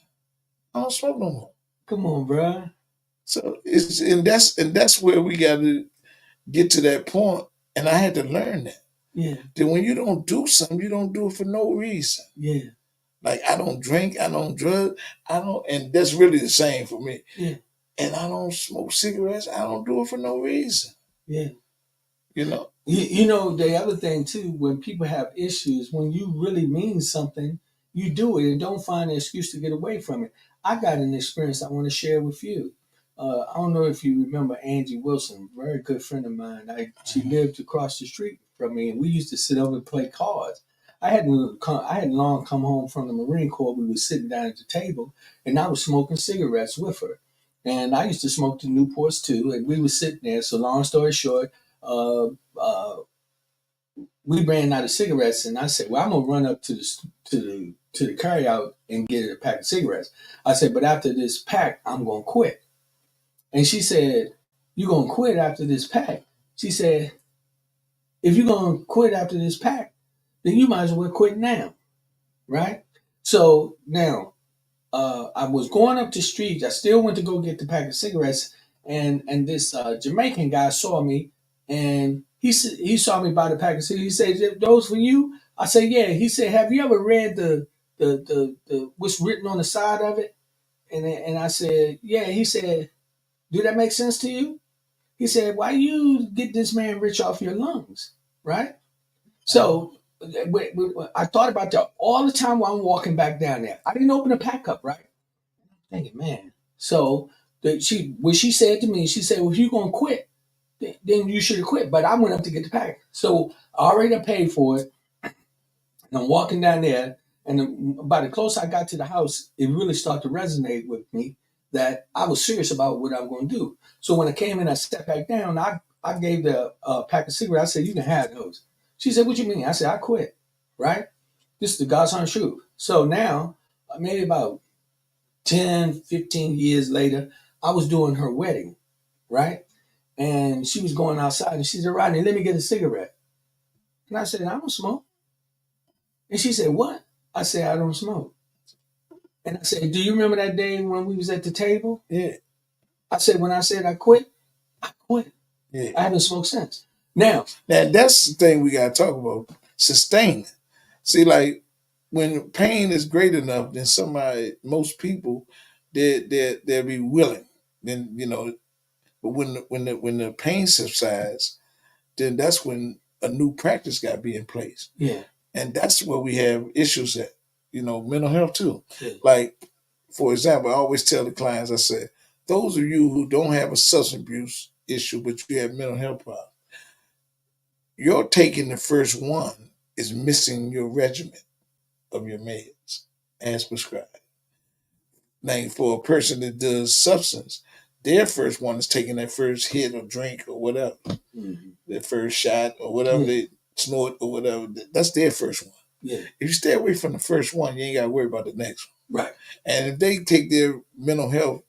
I don't smoke no more." Come on, bruh. So that's where we got to get to that point. And I had to learn that. Yeah, That when you don't do something, you don't do it for no reason. yeah, Like I don't drink, I don't drug, I don't, and that's really the same for me. yeah, And I don't smoke cigarettes. I don't do it for no reason. yeah. You know. You know, the other thing too, when people have issues, when you really mean something, you do it and don't find an excuse to get away from it. I got an experience I want to share with you. I don't know if you remember Angie Wilson, very good friend of mine. She lived across the street from me, and we used to sit over and play cards. I had long come home from the Marine Corps. We were sitting down at the table, and I was smoking cigarettes with her. And I used to smoke the Newports too, and we were sitting there. So long story short, uh, uh, we ran out of cigarettes, and I said, "Well, I'm gonna run up to the carryout and get a pack of cigarettes." I said, "But after this pack, I'm gonna quit." And she said, "You gonna quit after this pack?" She said, "If you're gonna quit after this pack, then you might as well quit now, right?" So now, I was going up the street. I still went to go get the pack of cigarettes, and this Jamaican guy saw me, and he saw me buy the pack of cigarettes. He said, "Those for you?" I said, "Yeah." He said, "Have you ever read the what's written on the side of it?" And I said, "Yeah." He said, "Do that make sense to you?" He said, "Why you get this man rich off your lungs, right?" So I thought about that all the time while I'm walking back down there. I didn't open the pack up, right? Thinking, man. So what she said to me, she said, "Well, if you're gonna quit, then you should have quit." But I went up to get the pack, so I already paid for it. And I'm walking down there, And by the closer I got to the house, it really started to resonate with me that I was serious about what I'm going to do. So when I came in, I sat back down. I gave the pack of cigarettes. I said, "You can have those." She said, "What you mean?" I said, "I quit." Right? This is the God's honest truth. So now, maybe about 10, 15 years later, I was doing her wedding, right? And she was going outside and she said, "Rodney, let me get a cigarette." And I said, "I don't smoke." And she said, "What?" I said, "I don't smoke." And I said, "Do you remember that day when we was at the table?" Yeah. I said, "When I said I quit, I quit. Yeah. I haven't smoked since." Now that's the thing we gotta talk about. Sustain. See, like when pain is great enough, then most people, they'll be willing. Then but when the pain subsides, then that's when a new practice got to be in place. Yeah. And that's where we have issues at, mental health too. Yeah. Like, for example, I always tell the clients, I say, those of you who don't have a substance abuse issue, but you have mental health problems, your taking the first one is missing your regimen of your meds as prescribed. Now, for a person that does substance, their first one is taking that first hit or drink or whatever, their first shot or whatever they snort or whatever. That's their first one. Yeah. If you stay away from the first one, you ain't got to worry about the next one. Right. And if they take their mental health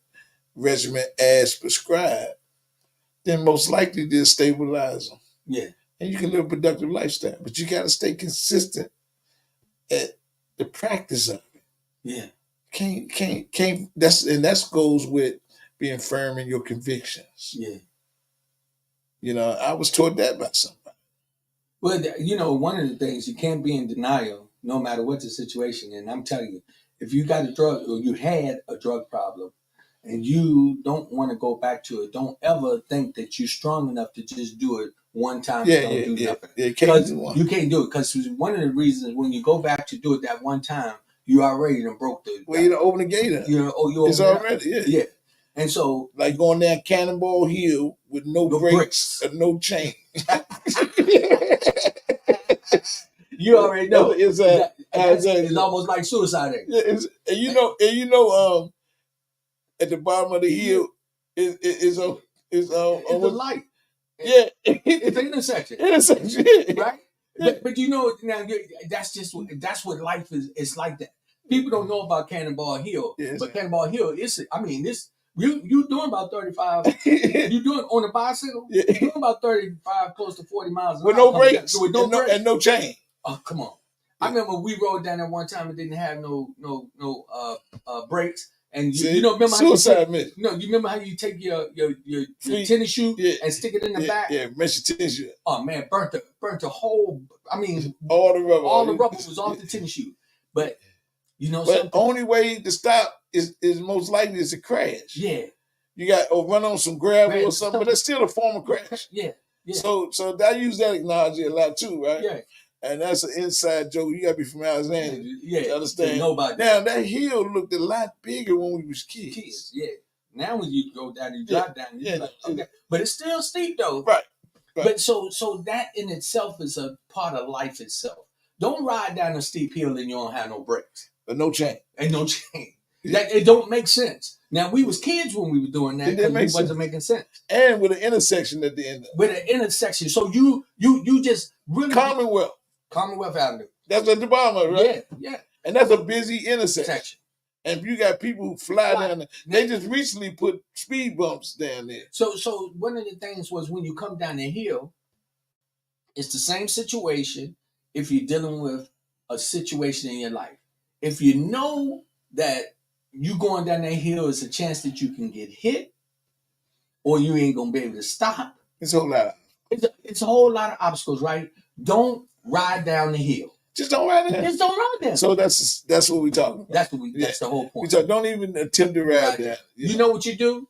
regimen as prescribed, then most likely they'll stabilize them. Yeah. And you can live a productive lifestyle. But you got to stay consistent at the practice of it. Yeah. Can't. That goes with being firm in your convictions. Yeah. I was taught that by somebody. Well, one of the things, you can't be in denial no matter what the situation. And I'm telling you, if you got a drug or you had a drug problem and you don't want to go back to it, don't ever think that you're strong enough to just do it one time and don't do nothing. Because you can't do it. Because one of the reasons when you go back to do it that one time, you already done broke the... Well, you done open the gate up. It's already, yeah. And so... Like going down Cannonball Hill with no brakes and no chain. You already know. It's almost like suicide. And at the bottom of the hill is a light. Yeah, it's an intersection. Right? Yeah. But now that's what life is. It's like that. People don't know about Cannonball Hill, but Cannonball Hill you doing about 35. You doing on a bicycle? You're doing about 35, close to 40 miles with no brakes, and no chain. Oh, come on! I remember we rode down there one time and didn't have no brakes. And remember suicide mission. You remember how you take your tennis shoe and stick it in the back? Yeah, mesh your tennis shoe. Oh man, burnt the whole. I mean, all the rubber. All the rubber was off the tennis shoe. But the only way to stop is most likely is to crash. Yeah. You got run on some gravel or something, but that's still a form of crash. Yeah. So I use that analogy a lot too, right? Yeah. And that's an inside joke. You gotta be from Alexandria to understand. Nobody. Now that hill looked a lot bigger when we was kids. Yeah. Now when you go down, you drive down, you're like, okay. But it's still steep though. Right. But so that in itself is a part of life itself. Don't ride down a steep hill and you don't have no brakes. But no chain. And no chain. It don't make sense. Now we was kids when we were doing that because it wasn't making sense. And with an intersection at the end. With an intersection, so you just really Commonwealth Avenue. That's at the bottom of it, right? Yeah. And that's a busy intersection. And if you got people who fly down there, they just recently put speed bumps down there. So one of the things was when you come down the hill, it's the same situation if you're dealing with a situation in your life. If you know that you going down that hill is a chance that you can get hit or you ain't going to be able to stop. It's a whole lot. It's a whole lot of obstacles, right? Don't ride down the hill. Just don't ride down. Just don't ride down. So that's what we talking about. That's the whole point. Don't even attempt to ride down. You know what you do?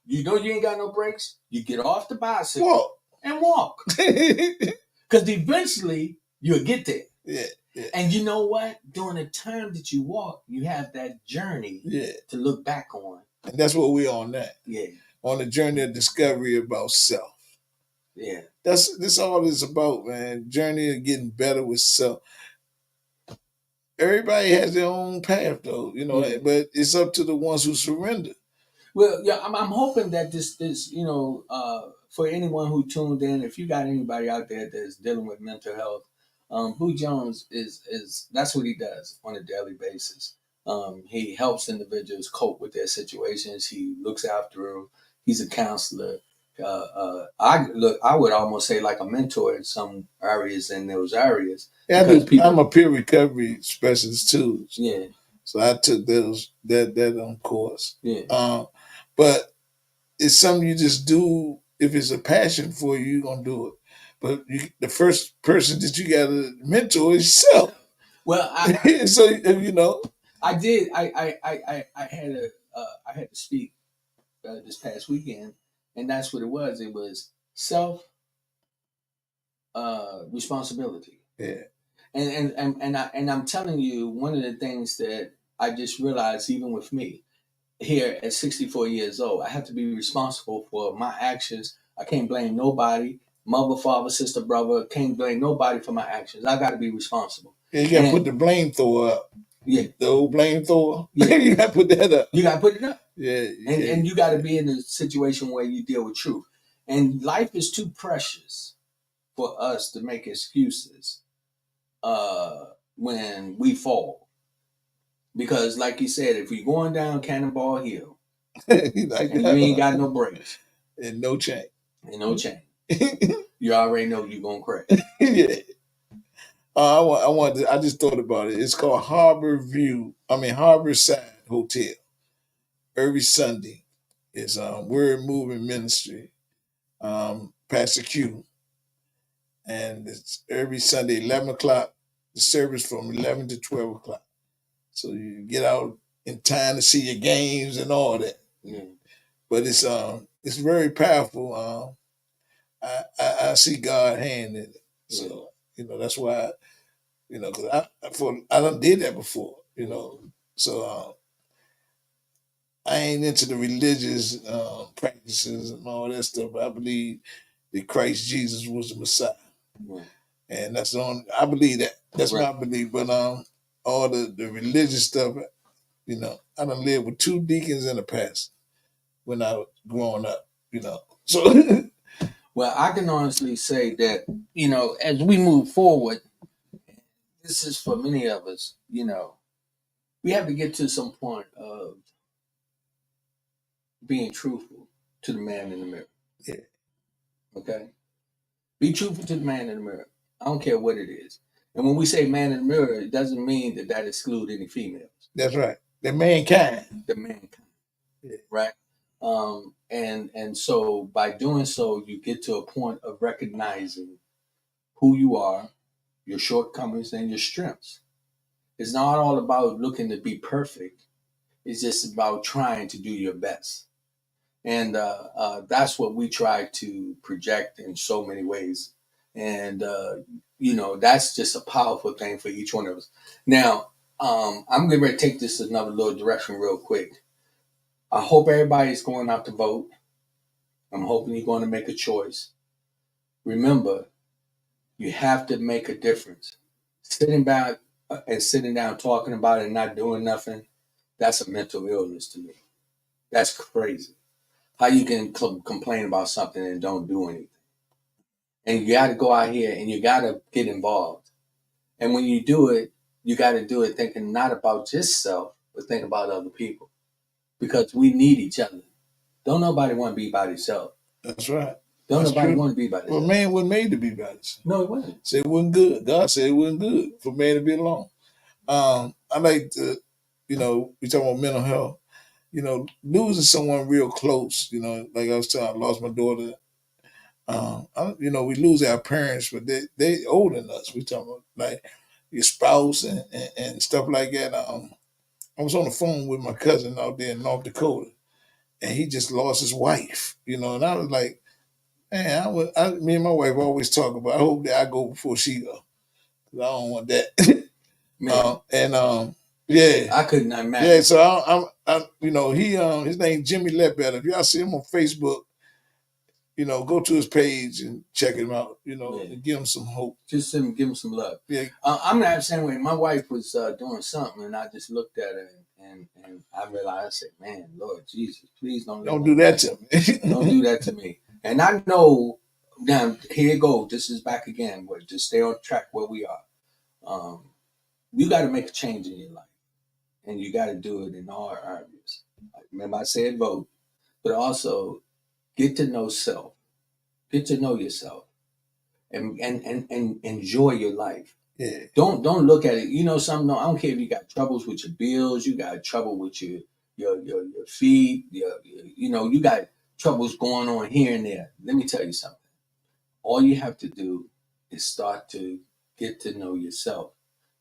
You know you ain't got no brakes. You get off the bicycle and walk. Because eventually you'll get there. Yeah. And you know what? During the time that you walk, you have that journey to look back on. And that's what we're on now. Yeah. On the journey of discovery about self. Yeah. This all is about, man. Journey of getting better with self. everybody has their own path, though, Yeah. but it's up to the ones who surrender. Well, yeah, I'm hoping that this for anyone who tuned in, if you got anybody out there that's dealing with mental health, Boo Jones is that's what he does on a daily basis. He helps individuals cope with their situations. He looks after them. He's a counselor. I would almost say like a mentor in some areas in those areas Yeah, because people. I'm a peer recovery specialist too. Yeah, So I took that on course. yeah. But it's something you just do. If it's a passion for you, you're gonna do it. But the first person that you gotta mentor is yourself. Well, So I did. I had to speak this past weekend, and that's what it was. It was self responsibility. Yeah. And I'm telling you, one of the things that I just realized, even with me here at 64 years old, I have to be responsible for my actions. I can't blame nobody, mother, father, sister, brother. Can't blame nobody for my actions. I got to be responsible. Yeah, you gotta put the blame thrower up. Yeah, the old blame thrower. Yeah. You gotta put that up. You got to put it up. Yeah, and you got to be in a situation where you deal with truth. And life is too precious for us to make excuses when we fall. Because, like you said, if we're going down Cannonball Hill like and you ain't got no brakes and no chain, and no chain, you already know you're gonna crash. Yeah. I just thought about it. It's called Harborside Hotel. Every Sunday is Word Moving Ministry, Pastor Q, and it's every Sunday 11 o'clock. The service from 11 to 12 o'clock. So you get out in time to see your games and all that. Yeah. But it's very powerful. I see God hand in it. So that's why because I done did that before. So I ain't into the religious practices and all that stuff. But I believe that Christ Jesus was the Messiah, and that's on. I believe that. That's my belief. But all the religious stuff, I done lived with 2 deacons and a pastor when I was growing up. So. Well, I can honestly say that as we move forward, this is for many of us. We have to get to some point of being truthful to the man in the mirror. Yeah. Okay? Be truthful to the man in the mirror. I don't care what it is. And when we say man in the mirror, it doesn't mean that excludes any females. That's right. The mankind. The mankind. Yeah. Right? And so by doing so, you get to a point of recognizing who you are, your shortcomings, and your strengths. It's not all about looking to be perfect. It's just about trying to do your best. And that's what we try to project in so many ways. And, that's just a powerful thing for each one of us. Now, I'm going to take this another little direction real quick. I hope everybody's going out to vote. I'm hoping you're going to make a choice. Remember, you have to make a difference. Sitting down talking about it and not doing nothing, that's a mental illness to me. That's crazy. How you can complain about something and don't do anything. And you got to go out here and you got to get involved. And when you do it, you got to do it thinking not about just self, but think about other people. Because we need each other. Don't nobody want to be by themselves. That's right. Don't nobody want to be by themselves. Well, man wasn't made to be by himself. No, it wasn't. Said it wasn't good. God said it wasn't good for man to be alone. I like to, we talking about mental health. Losing someone real close. Like I was telling, I lost my daughter. We lose our parents, but they older than us. We talking about like your spouse and stuff like that. I was on the phone with my cousin out there in North Dakota, and he just lost his wife. And I was like, man, me and my wife always talk about. I hope that I go before she go, 'cause I don't want that. Yeah, I couldn't imagine. Yeah, so he his name Jimmy Ledbetter. If y'all see him on Facebook, go to his page and check him out, Yeah. and give him some hope. Just give him some love. Yeah. I'm not the same way. My wife was doing something, and I just looked at her, and I realized, I said, man, Lord Jesus, please Don't do that to me. Don't do that to me. And I know, now, here you go. This is back again. But just stay on track where we are. You got to make a change in your life. And you got to do it in all areas. Remember, I said vote, but also get to know self. Get to know yourself. And enjoy your life. Yeah. Don't look at it. Something. No, I don't care if you got troubles with your bills. You got trouble with your feet. You got troubles going on here and there. Let me tell you something. All you have to do is start to get to know yourself.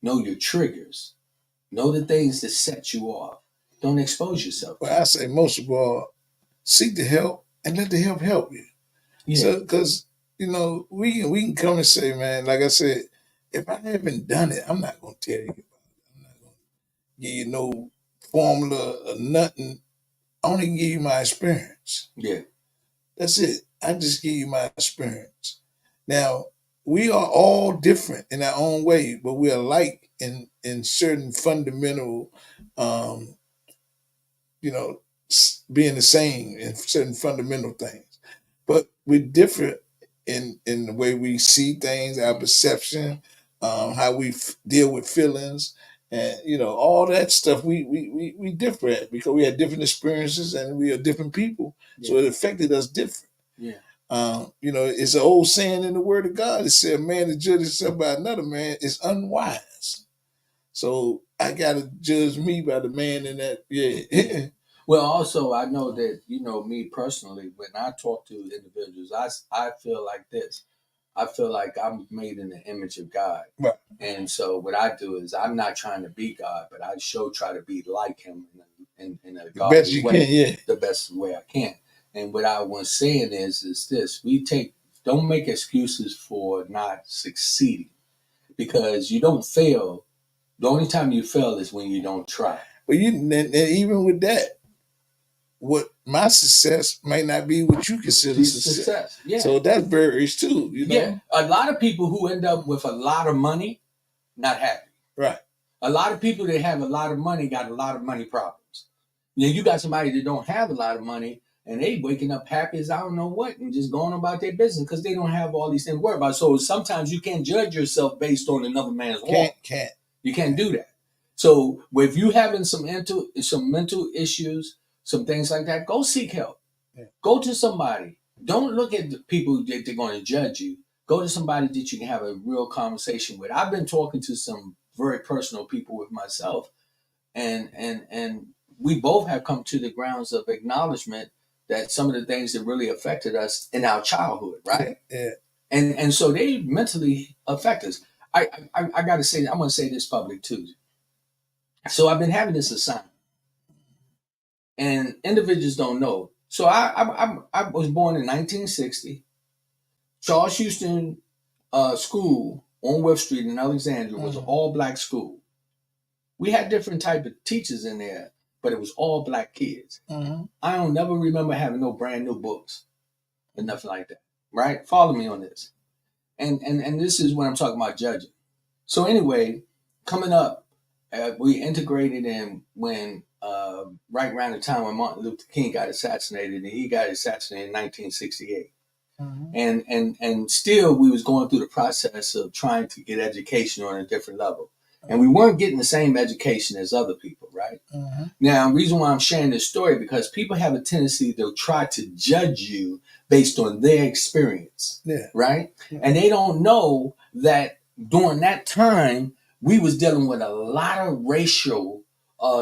Know your triggers. Know the things that set you off. Don't expose yourself. Well, I say most of all, seek the help and let the help help you. Yeah. So, because we can come and say, man, like I said, if I haven't done it, I'm not gonna tell you about it. I'm not gonna give you no formula or nothing. I only give you my experience. Yeah. That's it. I just give you my experience. Now, we are all different in our own way, but we're alike in certain fundamental, um, being the same in certain fundamental things. But we're different in the way we see things, our perception, how we deal with feelings, and all that stuff. We differ at because we had different experiences and we are different people, so it affected us different. Yeah. It's an old saying in the Word of God. It said, "A man to judge himself by another man is unwise." So I gotta judge me by the man in that. Yeah. Well, also, I know that, me personally, when I talk to individuals, I feel like this. I feel like I'm made in the image of God. Right. And so what I do is I'm not trying to be God, but I try to be like him in a godly way, the best way I can. And what I was saying is this: don't make excuses for not succeeding, because you don't fail. The only time you fail is when you don't try. But and even with that, what my success might not be what you consider success. Yeah. So that varies too, Yeah. A lot of people who end up with a lot of money, not happy. Right. A lot of people that have a lot of money got a lot of money problems. You got somebody that don't have a lot of money and they waking up happy as I don't know what and just going about their business because they don't have all these things to worry about. So sometimes you can't judge yourself based on another man's walk. You can't do that. So if you having some mental issues, some things like that, go seek help. Yeah. Go to somebody. Don't look at the people that they're going to judge you. Go to somebody that you can have a real conversation with. I've been talking to some very personal people with myself, and we both have come to the grounds of acknowledgement that some of the things that really affected us in our childhood, right? Yeah. And so they mentally affect us. I got to say, I'm going to say this public too. So I've been having this assignment, and individuals don't know. So I was born in 1960. Charles Houston School on West Street in Alexandria was an all-black school. We had different type of teachers in there, but it was all black kids. Mm-hmm. I don't never remember having no brand new books or nothing like that. Right? Follow me on this. And this is when I'm talking about judging. So anyway, coming up, we integrated in when right around the time when Martin Luther King got assassinated, and he got assassinated in 1968. Mm-hmm. And still we was going through the process of trying to get education on a different level. And we weren't getting the same education as other people, right? Mm-hmm. Now, the reason why I'm sharing this story, because people have a tendency to try to judge you based on their experience, right? Yeah. And they don't know that during that time, we was dealing with a lot of racial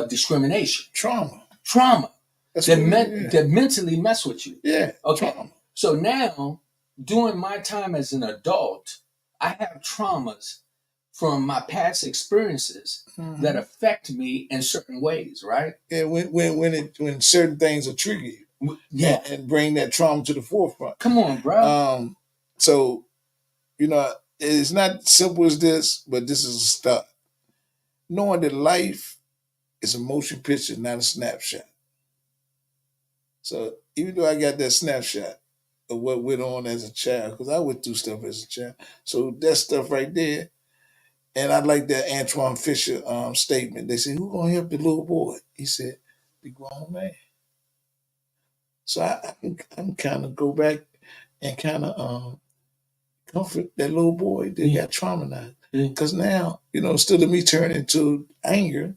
discrimination. Trauma. That mentally mess with you. Yeah. Okay. Trauma. So now, during my time as an adult, I have traumas from my past experiences that affect me in certain ways, right? Yeah, when certain things are trigger you, and bring that trauma to the forefront. Come on, bro. So, it's not simple as this, but this is a start. Knowing that life is a motion picture, not a snapshot. So even though I got that snapshot, of what went on as a child, because I went through stuff as a child. So that stuff right there. And I like that Antoine Fisher statement. They said, "Who gonna help the little boy?" He said, "The grown man." So I can kind of go back and kind of comfort that little boy that got traumatized. Because now, instead of me turning to anger,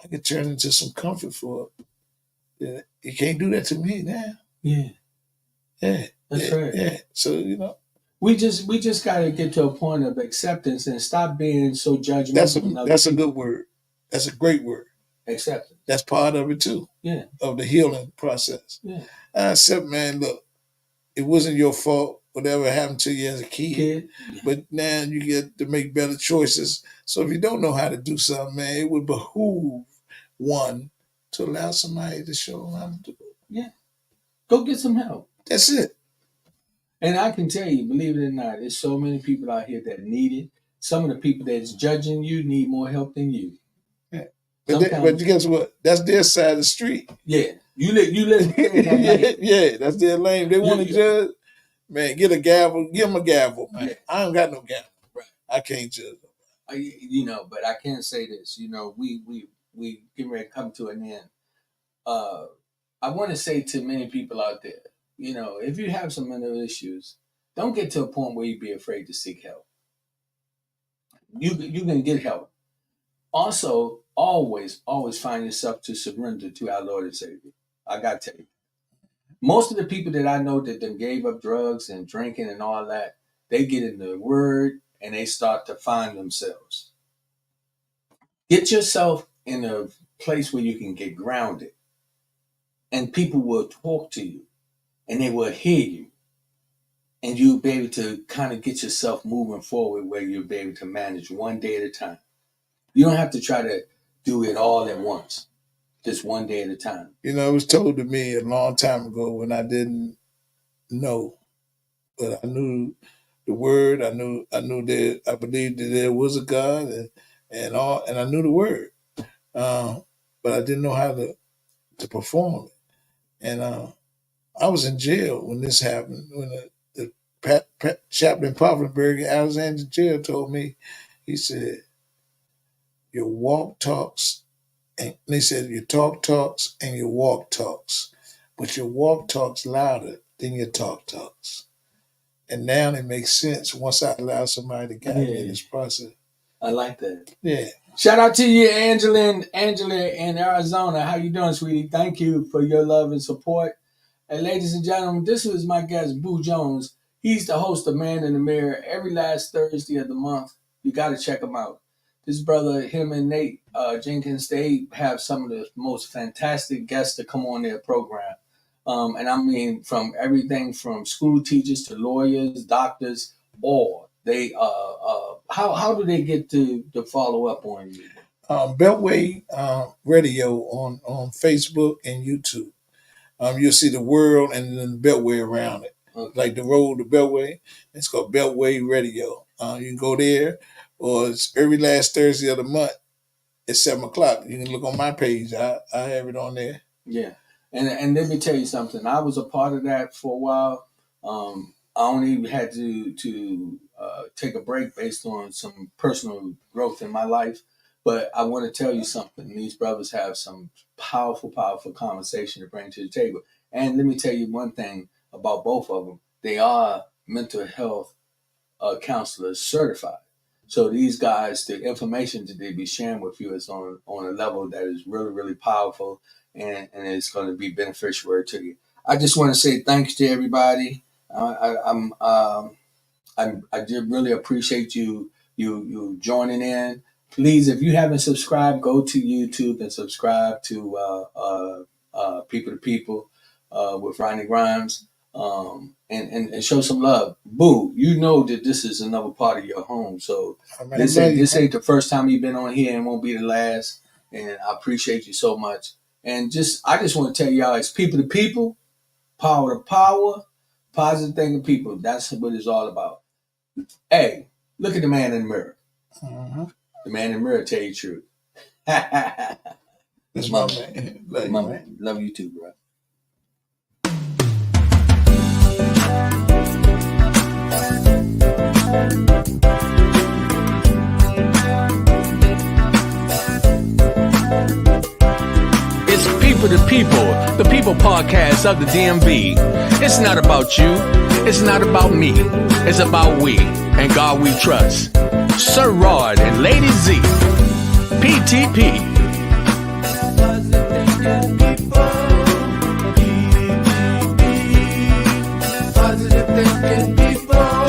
I can turn into some comfort for it. Yeah, you can't do that to me now. Yeah. Yeah. That's right. Yeah. So, we just gotta get to a point of acceptance and stop being so judgmental. That's a good word. That's a great word. Acceptance. That's part of it too. Yeah. Of the healing process. Yeah. I accept, man, look, it wasn't your fault, whatever happened to you as a kid. Yeah. But now you get to make better choices. So if you don't know how to do something, man, it would behoove one to allow somebody to show them how to do it. Yeah. Go get some help. That's it. And I can tell you, believe it or not, there's so many people out here that need it. Some of the people that's judging you need more help than you. Yeah. But guess what? That's their side of the street. Yeah. You let yeah, that's their lane. They want to judge. Man, get a gavel. Give them a gavel, man. Yeah. I don't got no gavel. Right. I can't judge them. But I can say this. We get ready to come to an end. I want to say to many people out there, if you have some mental issues, don't get to a point where you be afraid to seek help. You can get help. Also, always find yourself to surrender to our Lord and Savior. I got to tell you. Most of the people that I know that then gave up drugs and drinking and all that, they get in the Word and they start to find themselves. Get yourself in a place where you can get grounded. And people will talk to you. And they will hear you. And you'll be able to kind of get yourself moving forward where you'll be able to manage one day at a time. You don't have to try to do it all at once. Just one day at a time. It was told to me a long time ago when I didn't know. But I knew the word. I knew that I believed that there was a God and I knew the word. But I didn't know how to perform it. And I was in jail when this happened. When the chaplain Poffenberg, Alexander jail, told me, he said, "Your walk talks," and they said, "Your talk talks and your walk talks, but your walk talks louder than your talk talks." And now it makes sense once I allow somebody to guide me in this process. I like that. Yeah. Shout out to you, Angela in Arizona. How you doing, sweetie? Thank you for your love and support. And ladies and gentlemen, this was my guest, Boo Jones. He's the host of Man in the Mirror every last Thursday of the month. You got to check him out. This brother, him and Nate Jenkins, they have some of the most fantastic guests to come on their program. And I mean, from everything from school teachers to lawyers, doctors, all. They how do they get to follow up on you? Beltway Radio on Facebook and YouTube. You'll see the world and then the Beltway around it. Okay. Like the road to Beltway. It's called Beltway Radio. You can go there, or it's every last Thursday of the month at 7:00. You can look on my page. I have it on there. Yeah. And let me tell you something. I was a part of that for a while. I only had to take a break based on some personal growth in my life. But I want to tell you something. These brothers have some powerful, powerful conversation to bring to the table. And let me tell you one thing about both of them. They are mental health counselors certified. So these guys, the information that they be sharing with you is on a level that is really, really powerful, and it's going to be beneficial to you. I just want to say thanks to everybody. I did really appreciate you joining in. Please, if you haven't subscribed, go to YouTube and subscribe to People to People with Rodney Grimes, and show some love. Boo, you know that this is another part of your home, so this ain't the first time you've been on here and won't be the last. And I appreciate you so much. And I just want to tell y'all, it's People to People, power to power, positive thinking people. That's what it's all about. Hey, look at the man in the mirror. Mm-hmm. The man in the mirror tell you the truth. That's my man. Love you too, bro. It's People to People, the People podcast of the DMV. It's not about you. It's not about me. It's about we and God we trust. Sir Rod and Lady Z. PTP. Positive thinking people.